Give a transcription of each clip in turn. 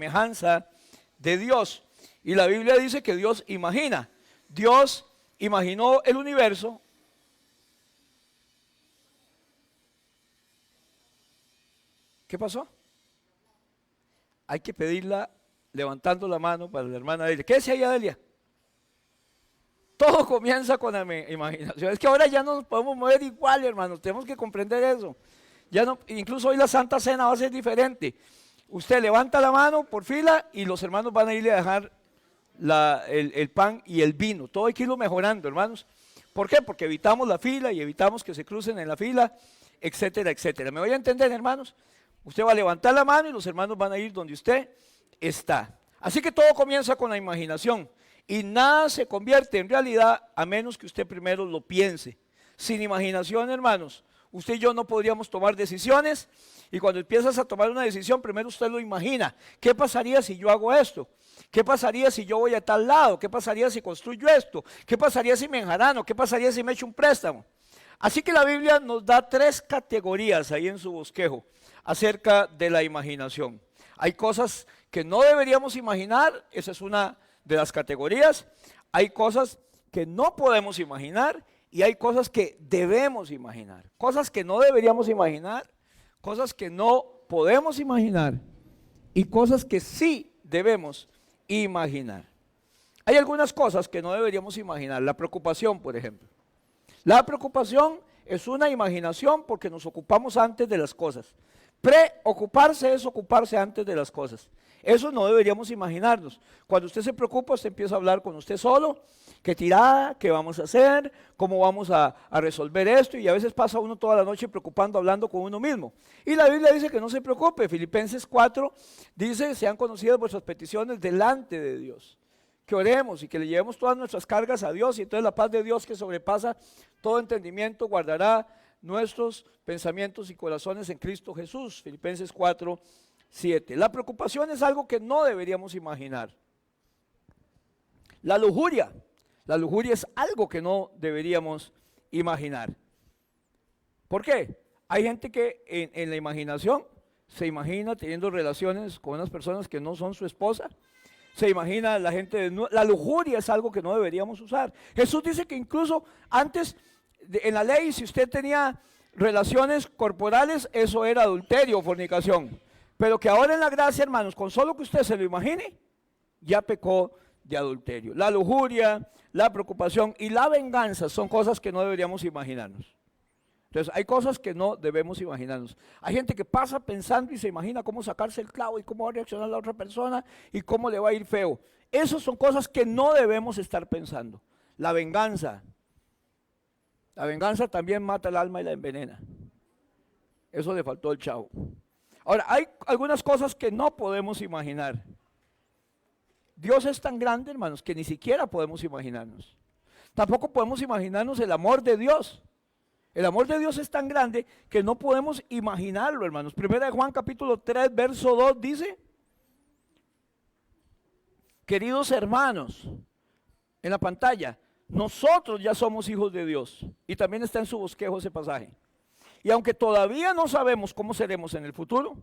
semejanza de Dios. Y la Biblia dice que Dios imagina. Dios imaginó el universo. ¿Qué pasó? Hay que pedirla levantando la mano para la hermana Delia. ¿Qué decía ella, Delia? Todo comienza con la imaginación. Es que ahora ya no nos podemos mover igual, hermanos. Tenemos que comprender eso. Ya no, incluso hoy la Santa Cena va a ser diferente. Usted levanta la mano por fila y los hermanos van a irle a dejar el pan y el vino. Todo hay que irlo mejorando, hermanos. ¿Por qué? Porque evitamos la fila y evitamos que se crucen en la fila, etcétera, etcétera. ¿Me voy a entender, hermanos? Usted va a levantar la mano y los hermanos van a ir donde usted está. Así que todo comienza con la imaginación. Y nada se convierte en realidad a menos que usted primero lo piense. Sin imaginación, hermanos, usted y yo no podríamos tomar decisiones. Y cuando empiezas a tomar una decisión, primero usted lo imagina. ¿Qué pasaría si yo hago esto? ¿Qué pasaría si yo voy a tal lado? ¿Qué pasaría si construyo esto? ¿Qué pasaría si me enjarano? ¿Qué pasaría si me echo un préstamo? Así que la Biblia nos da 3 categorías ahí en su bosquejo acerca de la imaginación. Hay cosas que no deberíamos imaginar, esa es una de las categorías. Hay cosas que no podemos imaginar y hay cosas que debemos imaginar. Cosas que no deberíamos imaginar, cosas que no podemos imaginar y cosas que sí debemos imaginar. Hay algunas cosas que no deberíamos imaginar. La preocupación, por ejemplo. La preocupación es una imaginación porque nos ocupamos antes de las cosas. Preocuparse es ocuparse antes de las cosas. Eso no deberíamos imaginarnos. Cuando usted se preocupa, usted empieza a hablar con usted solo, qué tirada, qué vamos a hacer, cómo vamos a resolver esto, y a veces pasa uno toda la noche preocupando, hablando con uno mismo. Y la Biblia dice que no se preocupe. Filipenses 4 dice, sean conocidas vuestras peticiones delante de Dios. Que oremos y que le llevemos todas nuestras cargas a Dios, y entonces la paz de Dios, que sobrepasa todo entendimiento, guardará nuestros pensamientos y corazones en Cristo Jesús. Filipenses 4, 7. La preocupación es algo que no deberíamos imaginar. La lujuria es algo que no deberíamos imaginar. ¿Por qué? Hay gente que en la imaginación se imagina teniendo relaciones con unas personas que no son su esposa. Se imagina la gente, la lujuria es algo que no deberíamos usar. Jesús dice que incluso antes, en la ley, si usted tenía relaciones corporales, eso era adulterio o fornicación. Pero que ahora en la gracia, hermanos, con solo que usted se lo imagine, ya pecó de adulterio. La lujuria, la preocupación y la venganza son cosas que no deberíamos imaginarnos. Entonces, hay cosas que no debemos imaginarnos. Hay gente que pasa pensando y se imagina cómo sacarse el clavo y cómo va a reaccionar la otra persona y cómo le va a ir feo. Esas son cosas que no debemos estar pensando. La venganza también mata el alma y la envenena. Eso le faltó al chavo. Ahora, hay algunas cosas que no podemos imaginar. Dios es tan grande, hermanos, que ni siquiera podemos imaginarnos. Tampoco podemos imaginarnos el amor de Dios. El amor de Dios es tan grande que no podemos imaginarlo, hermanos. Primera de Juan capítulo 3, verso 2 dice, queridos hermanos, en la pantalla, nosotros ya somos hijos de Dios. Y también está en su bosquejo ese pasaje. Y aunque todavía no sabemos cómo seremos en el futuro,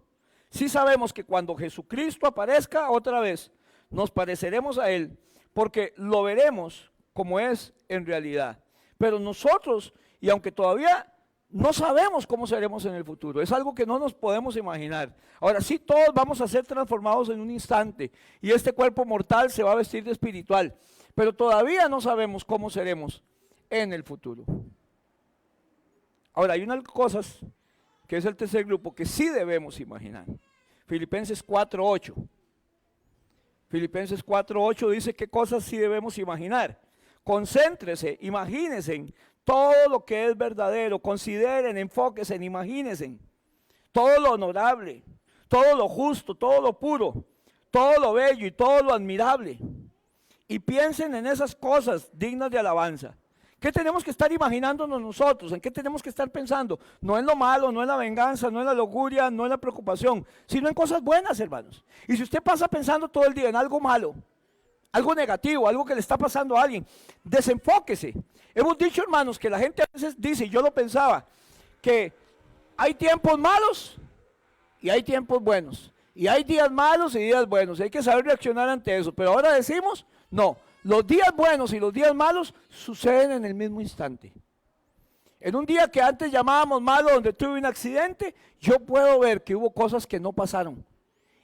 sí sabemos que cuando Jesucristo aparezca otra vez, nos pareceremos a Él, porque lo veremos como es en realidad. Pero nosotros, y aunque todavía no sabemos cómo seremos en el futuro, es algo que no nos podemos imaginar. Ahora sí, todos vamos a ser transformados en un instante, y este cuerpo mortal se va a vestir de espiritual, pero todavía no sabemos cómo seremos en el futuro. Ahora, hay unas cosas, que es el tercer grupo, que sí debemos imaginar. Filipenses 4:8. Filipenses 4:8 dice qué cosas sí debemos imaginar. Concéntrese, imagínense en todo lo que es verdadero, consideren, enfóquense, imagínense todo lo honorable, todo lo justo, todo lo puro, todo lo bello y todo lo admirable. Y piensen en esas cosas dignas de alabanza. ¿Qué tenemos que estar imaginándonos nosotros? ¿En qué tenemos que estar pensando? No en lo malo, no en la venganza, no en la lujuria, no en la preocupación, sino en cosas buenas, hermanos. Y si usted pasa pensando todo el día en algo malo, algo negativo, algo que le está pasando a alguien, desenfóquese. Hemos dicho, hermanos, que la gente a veces dice, y yo lo pensaba, que hay tiempos malos y hay tiempos buenos. Y hay días malos y días buenos, hay que saber reaccionar ante eso. Pero ahora decimos, no, los días buenos y los días malos suceden en el mismo instante. En un día que antes llamábamos malo, donde tuve un accidente, yo puedo ver que hubo cosas que no pasaron.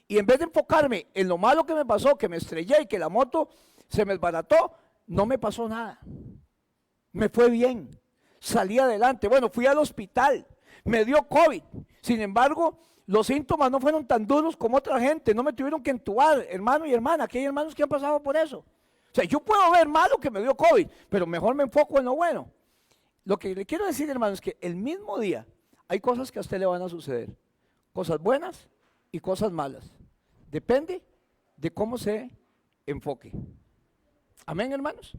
Y en vez de enfocarme en lo malo que me pasó, que me estrellé y que la moto se me desbarató, no me pasó nada. Me fue bien, salí adelante. Bueno, fui al hospital, me dio COVID. Sin embargo, los síntomas no fueron tan duros como otra gente, no me tuvieron que entubar, hermano y hermana, aquí hay hermanos que han pasado por eso. O sea, yo puedo ver malo que me dio COVID, pero mejor me enfoco en lo bueno. Lo que le quiero decir, hermano, es que el mismo día hay cosas que a usted le van a suceder, cosas buenas y cosas malas. Depende de cómo se enfoque. Amén, hermanos.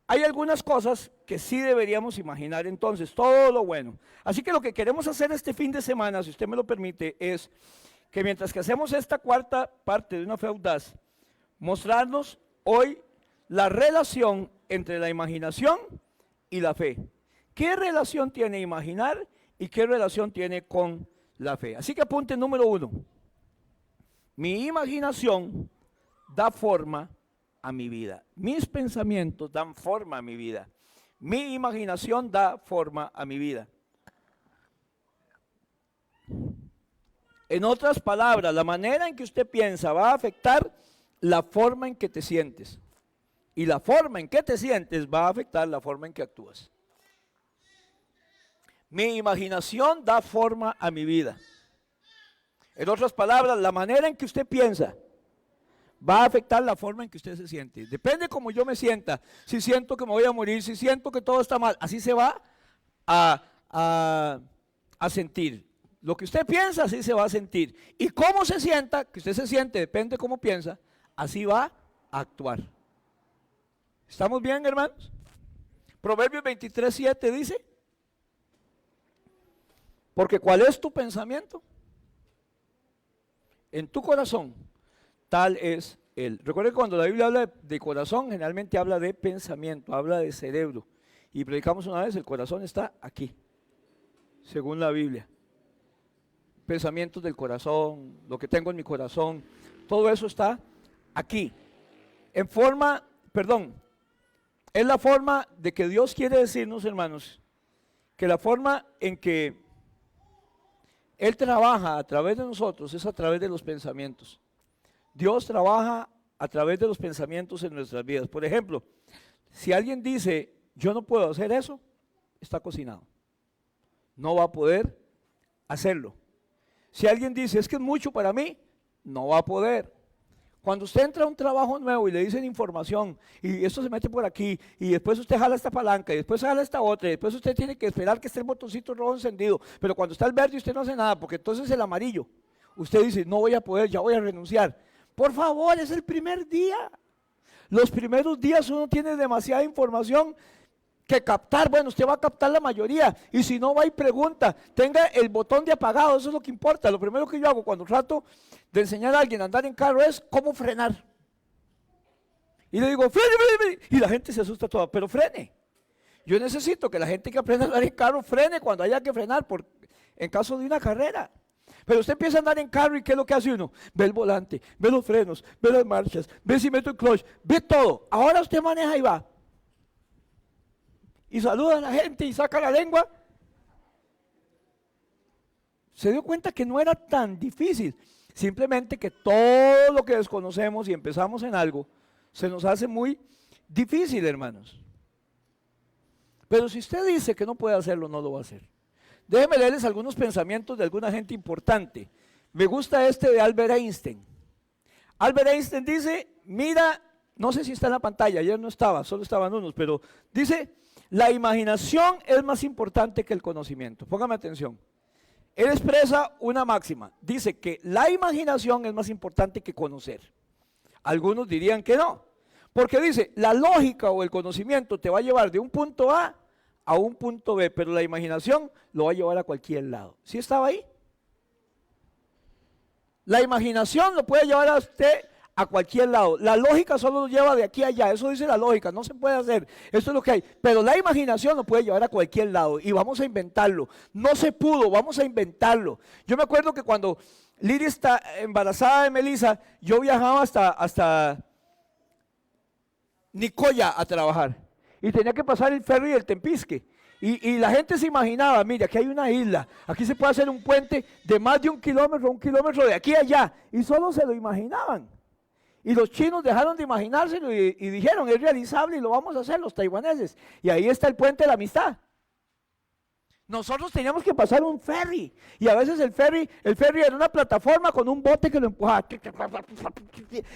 Hay algunas cosas que sí deberíamos imaginar entonces, todo lo bueno. Así que lo que queremos hacer este fin de semana, si usted me lo permite, es que mientras que hacemos esta cuarta parte de una fe audaz, mostrarnos hoy la relación entre la imaginación y la fe. ¿Qué relación tiene imaginar y qué relación tiene con la fe? Así que apunte número 1. Mi imaginación da forma a mi vida. Mis pensamientos dan forma a mi vida. Mi imaginación da forma a mi vida. En otras palabras, la manera en que usted piensa va a afectar la forma en que te sientes. Y la forma en que te sientes va a afectar la forma en que actúas. Mi imaginación da forma a mi vida. En otras palabras, la manera en que usted piensa va a afectar la forma en que usted se siente. Depende cómo yo me sienta. Si siento que me voy a morir, si siento que todo está mal, así se va a sentir. Lo que usted piensa, así se va a sentir. Y cómo se sienta, que usted se siente, depende de cómo piensa, así va a actuar. ¿Estamos bien, hermanos? Proverbios 23:7 dice, porque ¿cuál es tu pensamiento? En tu corazón, tal es él. Recuerde que cuando la Biblia habla de corazón, generalmente habla de pensamiento, habla de cerebro. Y predicamos una vez, el corazón está aquí, según la Biblia. Pensamientos del corazón, lo que tengo en mi corazón, todo eso está aquí. Es la forma de que Dios quiere decirnos, hermanos, que la forma en que Él trabaja a través de nosotros es a través de los pensamientos. Dios trabaja a través de los pensamientos en nuestras vidas. Por ejemplo, si alguien dice, yo no puedo hacer eso, está cocinado. No va a poder hacerlo. Si alguien dice, es que es mucho para mí, no va a poder. Cuando usted entra a un trabajo nuevo y le dicen información, y esto se mete por aquí, y después usted jala esta palanca, y después jala esta otra, y después usted tiene que esperar que esté el botoncito rojo encendido, pero cuando está el verde usted no hace nada, porque entonces el amarillo, usted dice, no voy a poder, ya voy a renunciar. Por favor, es el primer día. Los primeros días uno tiene demasiada información que captar. Bueno, usted va a captar la mayoría, y si no va y pregunta, tenga el botón de apagado, eso es lo que importa. Lo primero que yo hago cuando trato de enseñar a alguien a andar en carro es cómo frenar. Y le digo, frene, frene, y la gente se asusta toda, pero frene. Yo necesito que la gente que aprenda a andar en carro frene cuando haya que frenar, en caso de una carrera. Pero usted empieza a andar en carro y ¿qué es lo que hace uno? Ve el volante, ve los frenos, ve las marchas, ve si meto el clutch, ve todo. Ahora usted maneja y va. Y saluda a la gente y saca la lengua. Se dio cuenta que no era tan difícil. Simplemente que todo lo que desconocemos y empezamos en algo, se nos hace muy difícil, hermanos. Pero si usted dice que no puede hacerlo, no lo va a hacer. Déjenme leerles algunos pensamientos de alguna gente importante. Me gusta este de Albert Einstein. Albert Einstein dice, mira, no sé si está en la pantalla, ayer no estaba, solo estaban unos, pero dice, la imaginación es más importante que el conocimiento. Póngame atención. Él expresa una máxima, dice que la imaginación es más importante que conocer. Algunos dirían que no, porque dice, la lógica o el conocimiento te va a llevar de un punto A un punto B, pero la imaginación lo va a llevar a cualquier lado. ¿Sí estaba ahí? La imaginación lo puede llevar a usted a cualquier lado. La lógica solo lo lleva de aquí a allá, eso dice la lógica, no se puede hacer, esto es lo que hay. Pero la imaginación lo puede llevar a cualquier lado y vamos a inventarlo. No se pudo, vamos a inventarlo. Yo me acuerdo que cuando Lidia está embarazada de Melissa, yo viajaba hasta Nicoya a trabajar y tenía que pasar el ferry del Tempisque. Y la gente se imaginaba, mira, aquí hay una isla, aquí se puede hacer un puente de más de 1 kilómetro de aquí a allá, y solo se lo imaginaban. Y los chinos dejaron de imaginárselo y dijeron, es realizable y lo vamos a hacer los taiwaneses. Y ahí está el puente de la amistad. Nosotros teníamos que pasar un ferry, y a veces el ferry era una plataforma con un bote que lo empujaba,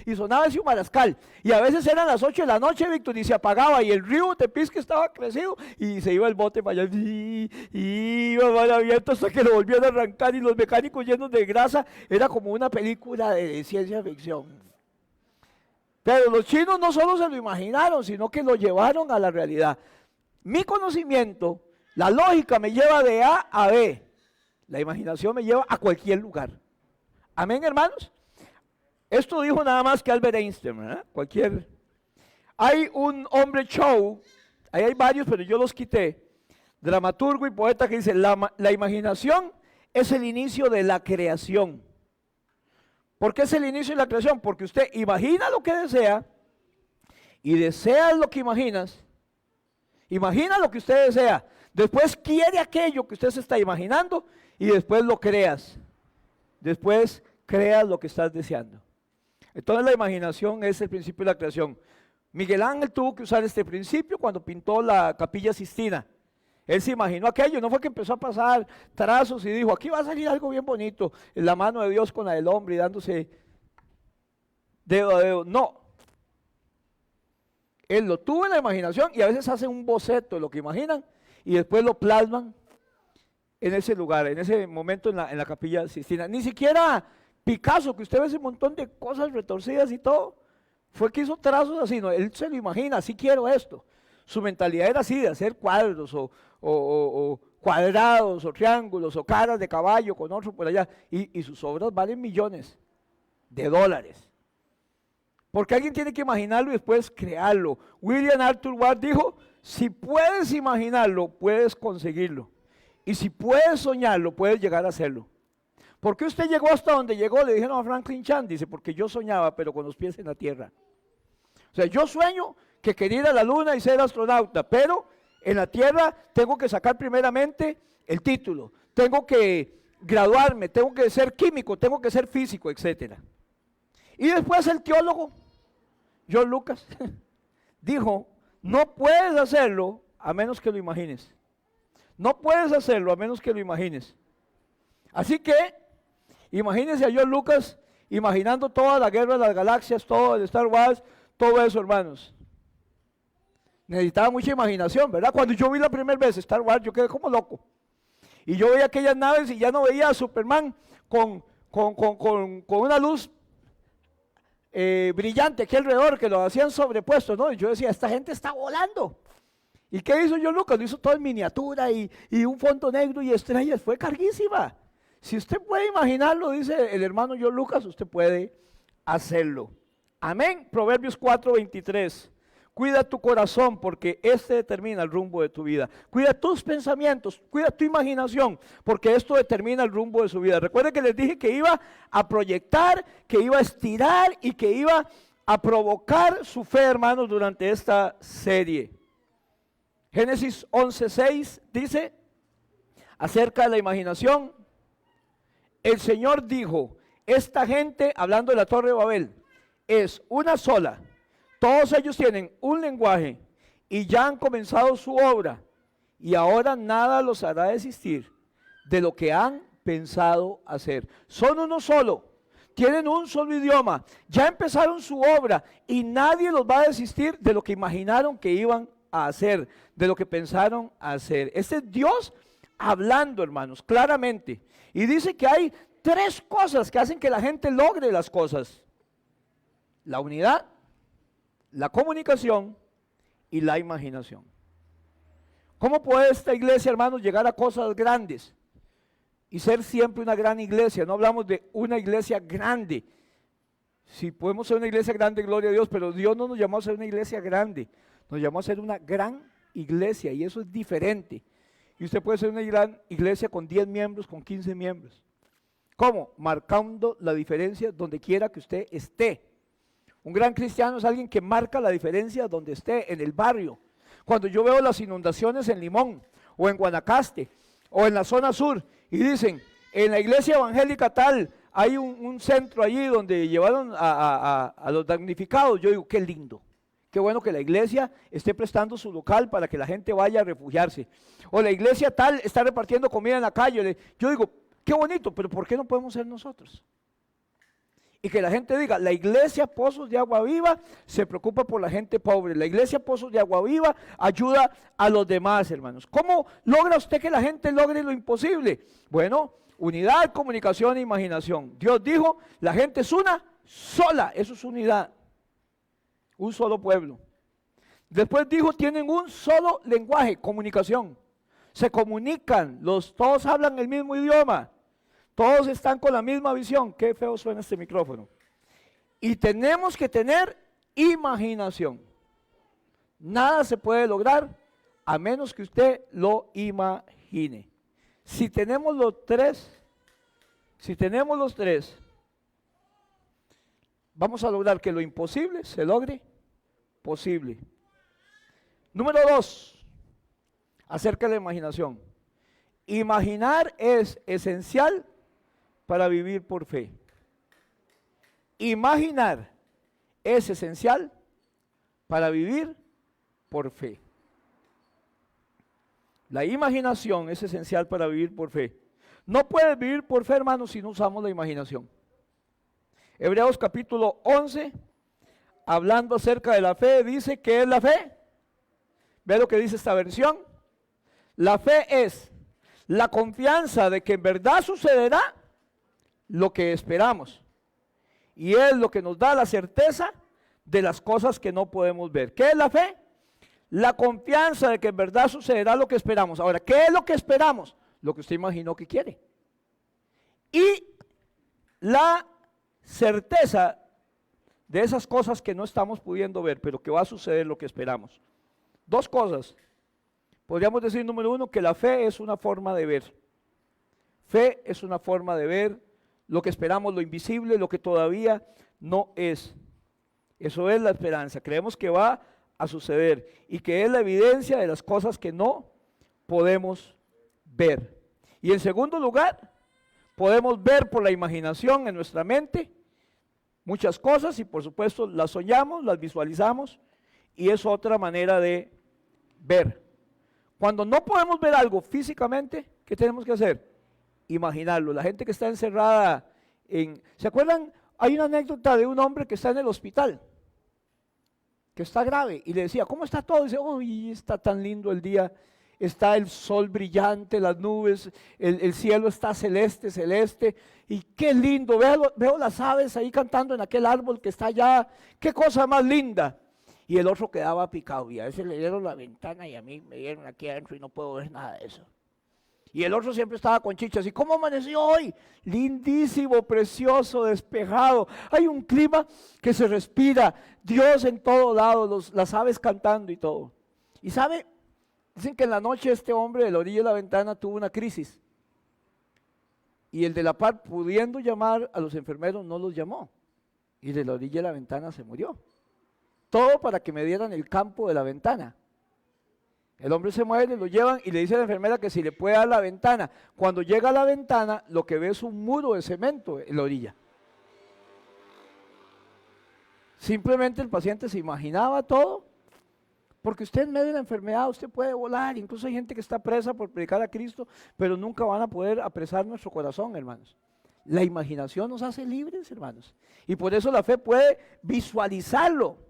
y sonaba ese humarascal, y a veces eran las 8 de la noche, Víctor, y se apagaba, y el río Tepisque estaba crecido, y se iba el bote para allá, y iba mal abierto hasta que lo volvían a arrancar, y los mecánicos llenos de grasa, era como una película de ciencia ficción. Pero los chinos no solo se lo imaginaron, sino que lo llevaron a la realidad. Mi conocimiento, la lógica me lleva de A a B. La imaginación me lleva a cualquier lugar. Amén, hermanos. Esto dijo nada más que Albert Einstein, ¿verdad? Hay un hombre show, ahí hay varios, pero yo los quité, dramaturgo y poeta, que dice, la imaginación es el inicio de la creación. ¿Por qué es el inicio de la creación? Porque usted imagina lo que desea y deseas lo que imaginas. Imagina lo que usted desea. Después quiere aquello que usted se está imaginando y después lo creas. Después creas lo que estás deseando. Entonces la imaginación es el principio de la creación. Miguel Ángel tuvo que usar este principio cuando pintó la Capilla Sixtina. Él se imaginó aquello, no fue que empezó a pasar trazos y dijo, aquí va a salir algo bien bonito, en la mano de Dios con la del hombre y dándose dedo a dedo. No. Él lo tuvo en la imaginación y a veces hacen un boceto de lo que imaginan y después lo plasman en ese lugar, en ese momento en la Capilla Sixtina. Ni siquiera Picasso, que usted ve ese montón de cosas retorcidas y todo, fue que hizo trazos así, no, él se lo imagina, así quiero esto. Su mentalidad era así, de hacer cuadros o cuadrados o triángulos o caras de caballo con otro por allá. Y sus obras valen millones de dólares. Porque alguien tiene que imaginarlo y después crearlo. William Arthur Ward dijo, si puedes imaginarlo, puedes conseguirlo. Y si puedes soñarlo, puedes llegar a hacerlo. ¿Por qué usted llegó hasta donde llegó? Le dijeron a Franklin Chan, dice, porque yo soñaba, pero con los pies en la tierra. O sea, yo sueño que quería ir a la luna y ser astronauta, pero en la tierra tengo que sacar primeramente el título, tengo que graduarme, tengo que ser químico, tengo que ser físico, etc. Y después el teólogo, John Lucas, dijo, no puedes hacerlo a menos que lo imagines. No puedes hacerlo a menos que lo imagines. Así que, imagínense a John Lucas imaginando toda la guerra de las galaxias, todo el Star Wars, todo eso, hermanos. Necesitaba mucha imaginación, ¿verdad? Cuando yo vi la primera vez Star Wars, yo quedé como loco. Y yo veía aquellas naves y ya no veía a Superman con una luz brillante aquí alrededor, que lo hacían sobrepuestos, ¿no? Y yo decía, esta gente está volando. ¿Y qué hizo John Lucas? Lo hizo todo en miniatura y un fondo negro y estrellas. Fue carguísima. Si usted puede imaginarlo, dice el hermano John Lucas, usted puede hacerlo. Amén. Proverbios 4:23. Cuida tu corazón porque este determina el rumbo de tu vida. Cuida tus pensamientos, cuida tu imaginación porque esto determina el rumbo de su vida. Recuerden que les dije que iba a proyectar, que iba a estirar y que iba a provocar su fe, hermanos, durante esta serie. Génesis 11:6 dice acerca de la imaginación, el Señor dijo, esta gente, hablando de la Torre de Babel, es una sola. Todos ellos tienen un lenguaje y ya han comenzado su obra y ahora nada los hará desistir de lo que han pensado hacer. Son uno solo, tienen un solo idioma, ya empezaron su obra y nadie los va a desistir de lo que imaginaron que iban a hacer, de lo que pensaron hacer. Este es Dios hablando, hermanos, claramente. Y dice que hay tres cosas que hacen que la gente logre las cosas: la unidad, la comunicación y la imaginación. ¿Cómo puede esta iglesia, hermanos, llegar a cosas grandes y ser siempre una gran iglesia? No hablamos de una iglesia grande. Si podemos ser una iglesia grande, gloria a Dios, pero Dios no nos llamó a ser una iglesia grande, nos llamó a ser una gran iglesia y eso es diferente. Y usted puede ser una gran iglesia con 10 miembros, con 15 miembros, ¿Cómo? Marcando la diferencia donde quiera que usted esté. Un gran cristiano es alguien que marca la diferencia donde esté, en el barrio. Cuando yo veo las inundaciones en Limón, o en Guanacaste, o en la zona sur, y dicen, en la iglesia evangélica tal, hay un centro allí donde llevaron a los damnificados, yo digo, qué lindo. Qué bueno que la iglesia esté prestando su local para que la gente vaya a refugiarse. O la iglesia tal está repartiendo comida en la calle. Yo digo, qué bonito, pero ¿por qué no podemos ser nosotros? Y que la gente diga, la iglesia Pozos de Agua Viva se preocupa por la gente pobre. La iglesia Pozos de Agua Viva ayuda a los demás, hermanos. ¿Cómo logra usted que la gente logre lo imposible? Bueno, unidad, comunicación e imaginación. Dios dijo, la gente es una sola, eso es unidad. Un solo pueblo. Después dijo, tienen un solo lenguaje, comunicación. Se comunican, todos hablan el mismo idioma. Todos están con la misma visión. Qué feo suena este micrófono. Y tenemos que tener imaginación. Nada se puede lograr a menos que usted lo imagine. Si tenemos los tres, vamos a lograr que lo imposible se logre posible. Número 2, acerca de la imaginación. Imaginar es esencial para vivir por fe. Imaginar es esencial para vivir por fe. La imaginación es esencial para vivir por fe. No puedes vivir por fe, hermanos, si no usamos la imaginación. Hebreos capítulo 11, hablando acerca de la fe, dice, ¿qué es la fe? ¿Ve lo que dice esta versión? La fe es la confianza de que en verdad sucederá lo que esperamos. Y es lo que nos da la certeza de las cosas que no podemos ver. ¿Qué es la fe? La confianza de que en verdad sucederá lo que esperamos. Ahora, ¿qué es lo que esperamos? Lo que usted imaginó que quiere. Y la certeza de esas cosas que no estamos pudiendo ver, pero que va a suceder lo que esperamos. Dos cosas. Podríamos decir, número 1, que la fe es una forma de ver. Fe es una forma de ver lo que esperamos, lo invisible, lo que todavía no es. Eso es la esperanza. Creemos que va a suceder y que es la evidencia de las cosas que no podemos ver. Y en segundo lugar, podemos ver por la imaginación en nuestra mente muchas cosas y por supuesto las soñamos, las visualizamos y es otra manera de ver. Cuando no podemos ver algo físicamente, ¿qué tenemos que hacer? Imaginarlo. La gente que está encerrada ¿se acuerdan? Hay una anécdota de un hombre que está en el hospital, que está grave, y le decía, ¿cómo está todo? Y dice, uy, está tan lindo el día, está el sol brillante, las nubes, el cielo está celeste, y qué lindo, veo las aves ahí cantando en aquel árbol que está allá, qué cosa más linda. Y el otro quedaba picado, y a veces le dieron la ventana y a mí me dieron aquí adentro y no puedo ver nada de eso. Y el otro siempre estaba con chichas. ¿Y cómo amaneció hoy? Lindísimo, precioso, despejado. Hay un clima que se respira. Dios en todo lado, las aves cantando y todo. Y sabe, dicen que en la noche este hombre de la orilla de la ventana tuvo una crisis. Y el de la par, pudiendo llamar a los enfermeros, no los llamó. Y de la orilla de la ventana se murió. Todo para que me dieran el campo de la ventana. El hombre se mueve, lo llevan y le dice a la enfermera que si le puede dar la ventana. Cuando llega a la ventana, lo que ve es un muro de cemento en la orilla. Simplemente el paciente se imaginaba todo, porque usted en medio de la enfermedad, usted puede volar. Incluso hay gente que está presa por predicar a Cristo, pero nunca van a poder apresar nuestro corazón, hermanos. La imaginación nos hace libres, hermanos. Y por eso la fe puede visualizarlo.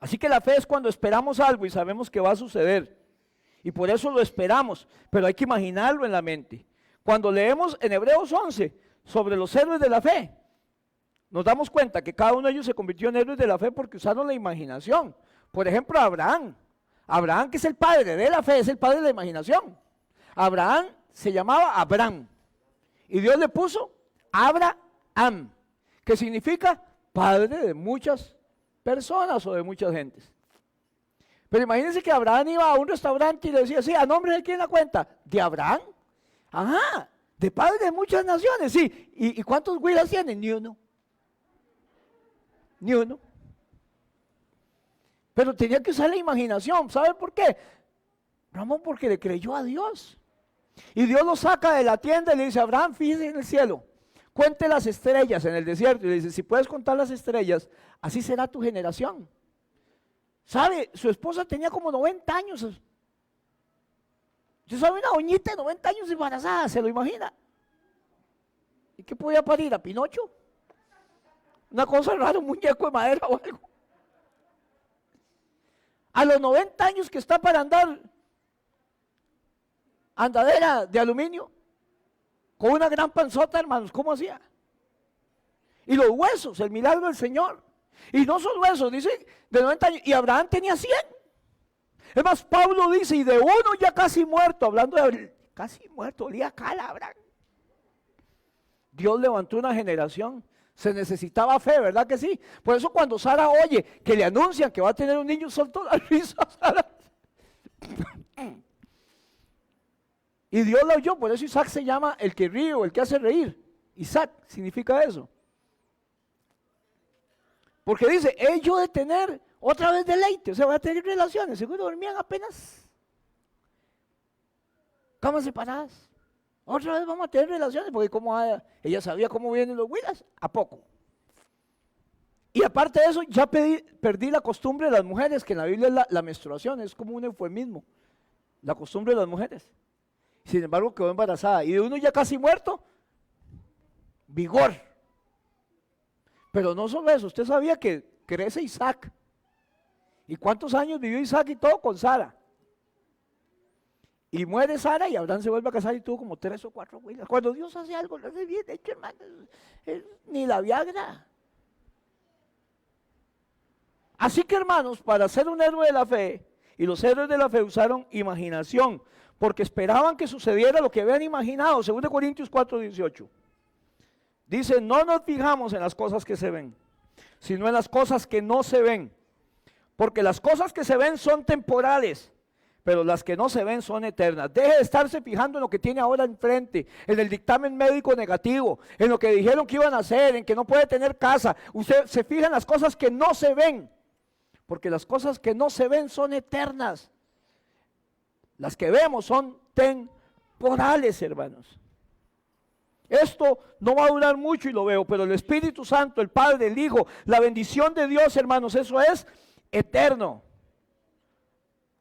Así que la fe es cuando esperamos algo y sabemos que va a suceder. Y por eso lo esperamos, pero hay que imaginarlo en la mente. Cuando leemos en Hebreos 11 sobre los héroes de la fe, nos damos cuenta que cada uno de ellos se convirtió en héroes de la fe porque usaron la imaginación. Por ejemplo, Abraham. Abraham, que es el padre de la fe, es el padre de la imaginación. Abraham se llamaba Abraham. Y Dios le puso Abraham, que significa padre de muchas personas o de muchas gentes. Pero imagínense que Abraham iba a un restaurante y le decía, sí, ¿a nombre de quién la cuenta? ¿De Abraham? Ajá, De padres de muchas naciones, sí. ¿Y cuántos huilas tienen? Ni uno. Ni uno. Pero tenía que usar la imaginación. ¿Sabe por qué? Ramón, porque le creyó a Dios. Y Dios lo saca de la tienda y le dice: Abraham, fíjese en el cielo, cuente las estrellas en el desierto. Y le dice: si puedes contar las estrellas, así será tu generación. ¿Sabe? Su esposa tenía como 90 años. Usted sabe, una doñita de 90 años embarazada, ¿se lo imagina? ¿Y qué podía parir? ¿A Pinocho? Una cosa rara, un muñeco de madera o algo. A los 90 años que está para andar, andadera de aluminio, con una gran panzota, hermanos, ¿cómo hacía? Y los huesos, el milagro del Señor. Y no solo eso, dice de 90 años, y Abraham tenía 100. Es más, Pablo dice: y de uno ya casi muerto, hablando de casi muerto, olía cala Abraham. Dios levantó una generación. Se necesitaba fe, ¿verdad que sí? Por eso cuando Sara oye que le anuncian que va a tener un niño, soltó la risa Sara. Y Dios la oyó. Por eso Isaac se llama el que ríe o el que hace reír. Isaac significa eso. Porque dice: yo de tener otra vez deleite, o sea, voy a tener relaciones. Seguro dormían apenas camas separadas. Otra vez vamos a tener relaciones, porque como ella sabía cómo vienen los huilas, ¿a poco? Y aparte de eso, ya perdí la costumbre de las mujeres, que en la Biblia la menstruación es como un eufemismo, la costumbre de las mujeres. Sin embargo, quedó embarazada. Y de uno ya casi muerto, vigor. Pero no solo eso, usted sabía que crece Isaac. ¿Y cuántos años vivió Isaac y todo con Sara? Y muere Sara y Abraham se vuelve a casar y tuvo como 3 o 4 huilas. Cuando Dios hace algo, lo hace bien hecho, hermano. Ni la Viagra. Así que, hermanos, para ser un héroe de la fe, y los héroes de la fe usaron imaginación, porque esperaban que sucediera lo que habían imaginado. 2 Corintios 4:18. Dice: no nos fijamos en las cosas que se ven, sino en las cosas que no se ven. Porque las cosas que se ven son temporales, pero las que no se ven son eternas. Deje de estarse fijando en lo que tiene ahora enfrente, en el dictamen médico negativo, en lo que dijeron que iban a hacer, en que no puede tener casa. Usted se fija en las cosas que no se ven, porque las cosas que no se ven son eternas. Las que vemos son temporales, hermanos. Esto no va a durar mucho y lo veo, pero el Espíritu Santo, el Padre, el Hijo, la bendición de Dios, hermanos, eso es eterno.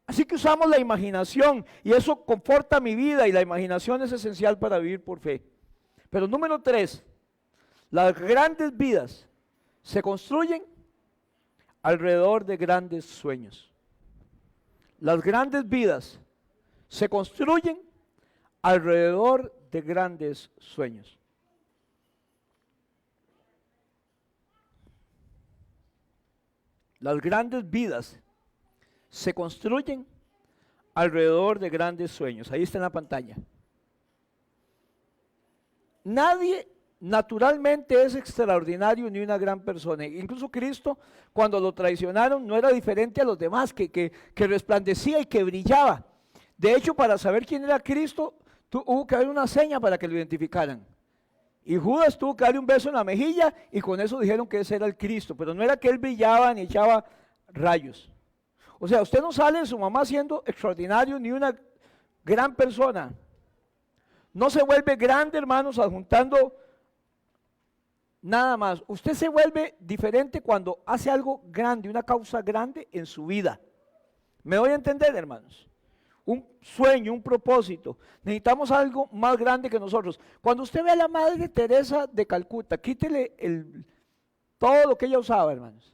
Así que usamos la imaginación y eso conforta mi vida, y la imaginación es esencial para vivir por fe. Pero número 3, las grandes vidas se construyen alrededor de grandes sueños. Las grandes vidas se construyen alrededor de grandes sueños. Las grandes vidas se construyen alrededor de grandes sueños. Ahí está en la pantalla. Nadie naturalmente es extraordinario ni una gran persona. Incluso Cristo, cuando lo traicionaron, no era diferente a los demás, que resplandecía y que brillaba. De hecho, para saber quién era Cristo, hubo que haber una seña para que lo identificaran. Y Judas tuvo que darle un beso en la mejilla y con eso dijeron que ese era el Cristo. Pero no era que él brillaba ni echaba rayos. O sea, usted no sale de su mamá siendo extraordinario ni una gran persona. No se vuelve grande, hermanos, adjuntando nada más. Usted se vuelve diferente cuando hace algo grande, una causa grande en su vida. ¿Me doy a entender, hermanos? Un sueño, un propósito. Necesitamos algo más grande que nosotros. Cuando usted ve a la Madre Teresa de Calcuta, quítele todo lo que ella usaba, hermanos.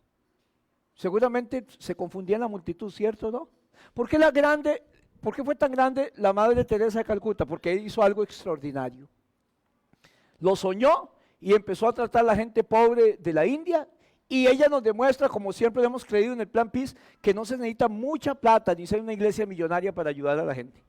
Seguramente se confundía en la multitud, ¿cierto, no? ¿Por qué fue tan grande la Madre Teresa de Calcuta? Porque hizo algo extraordinario. Lo soñó y empezó a tratar a la gente pobre de la India, y ella nos demuestra, como siempre hemos creído en el Plan Peace, que no se necesita mucha plata ni ser una iglesia millonaria para ayudar a la gente.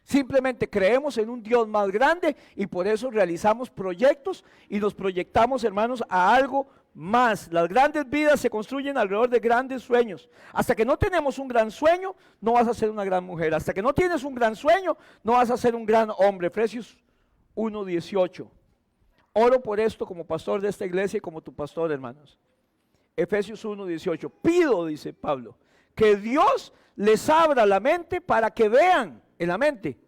Simplemente creemos en un Dios más grande y por eso realizamos proyectos y nos proyectamos, hermanos, a algo más. Las grandes vidas se construyen alrededor de grandes sueños. Hasta que no tenemos un gran sueño, no vas a ser una gran mujer. Hasta que no tienes un gran sueño, no vas a ser un gran hombre. Efesios 1:18. Oro por esto como pastor de esta iglesia y como tu pastor, hermanos. Efesios 1:18. Pido, dice Pablo, que Dios les abra la mente para que vean en la mente.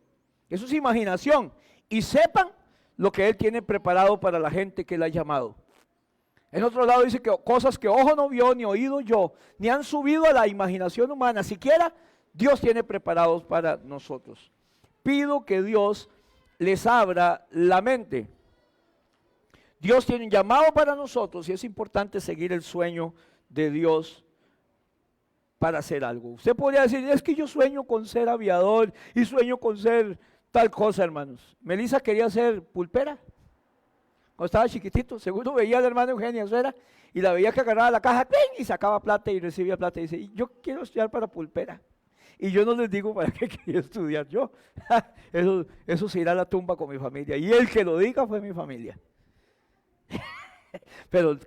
Eso es imaginación. Y sepan lo que Él tiene preparado para la gente que Él ha llamado. En otro lado dice que cosas que ojo no vio, ni oído yo, ni han subido a la imaginación humana, siquiera Dios tiene preparados para nosotros. Pido que Dios les abra la mente. Dios tiene un llamado para nosotros y es importante seguir el sueño de Dios para hacer algo. Usted podría decir, es que yo sueño con ser aviador y sueño con ser tal cosa, hermanos. Melissa quería ser pulpera. Cuando estaba chiquitito, seguro veía a la hermana Eugenia Suera y la veía que agarraba la caja ¡ping! Y sacaba plata y recibía plata y dice, yo quiero estudiar para pulpera. Y yo no les digo para qué quería estudiar yo. Eso se irá a la tumba con mi familia. Y el que lo diga fue mi familia. Pero,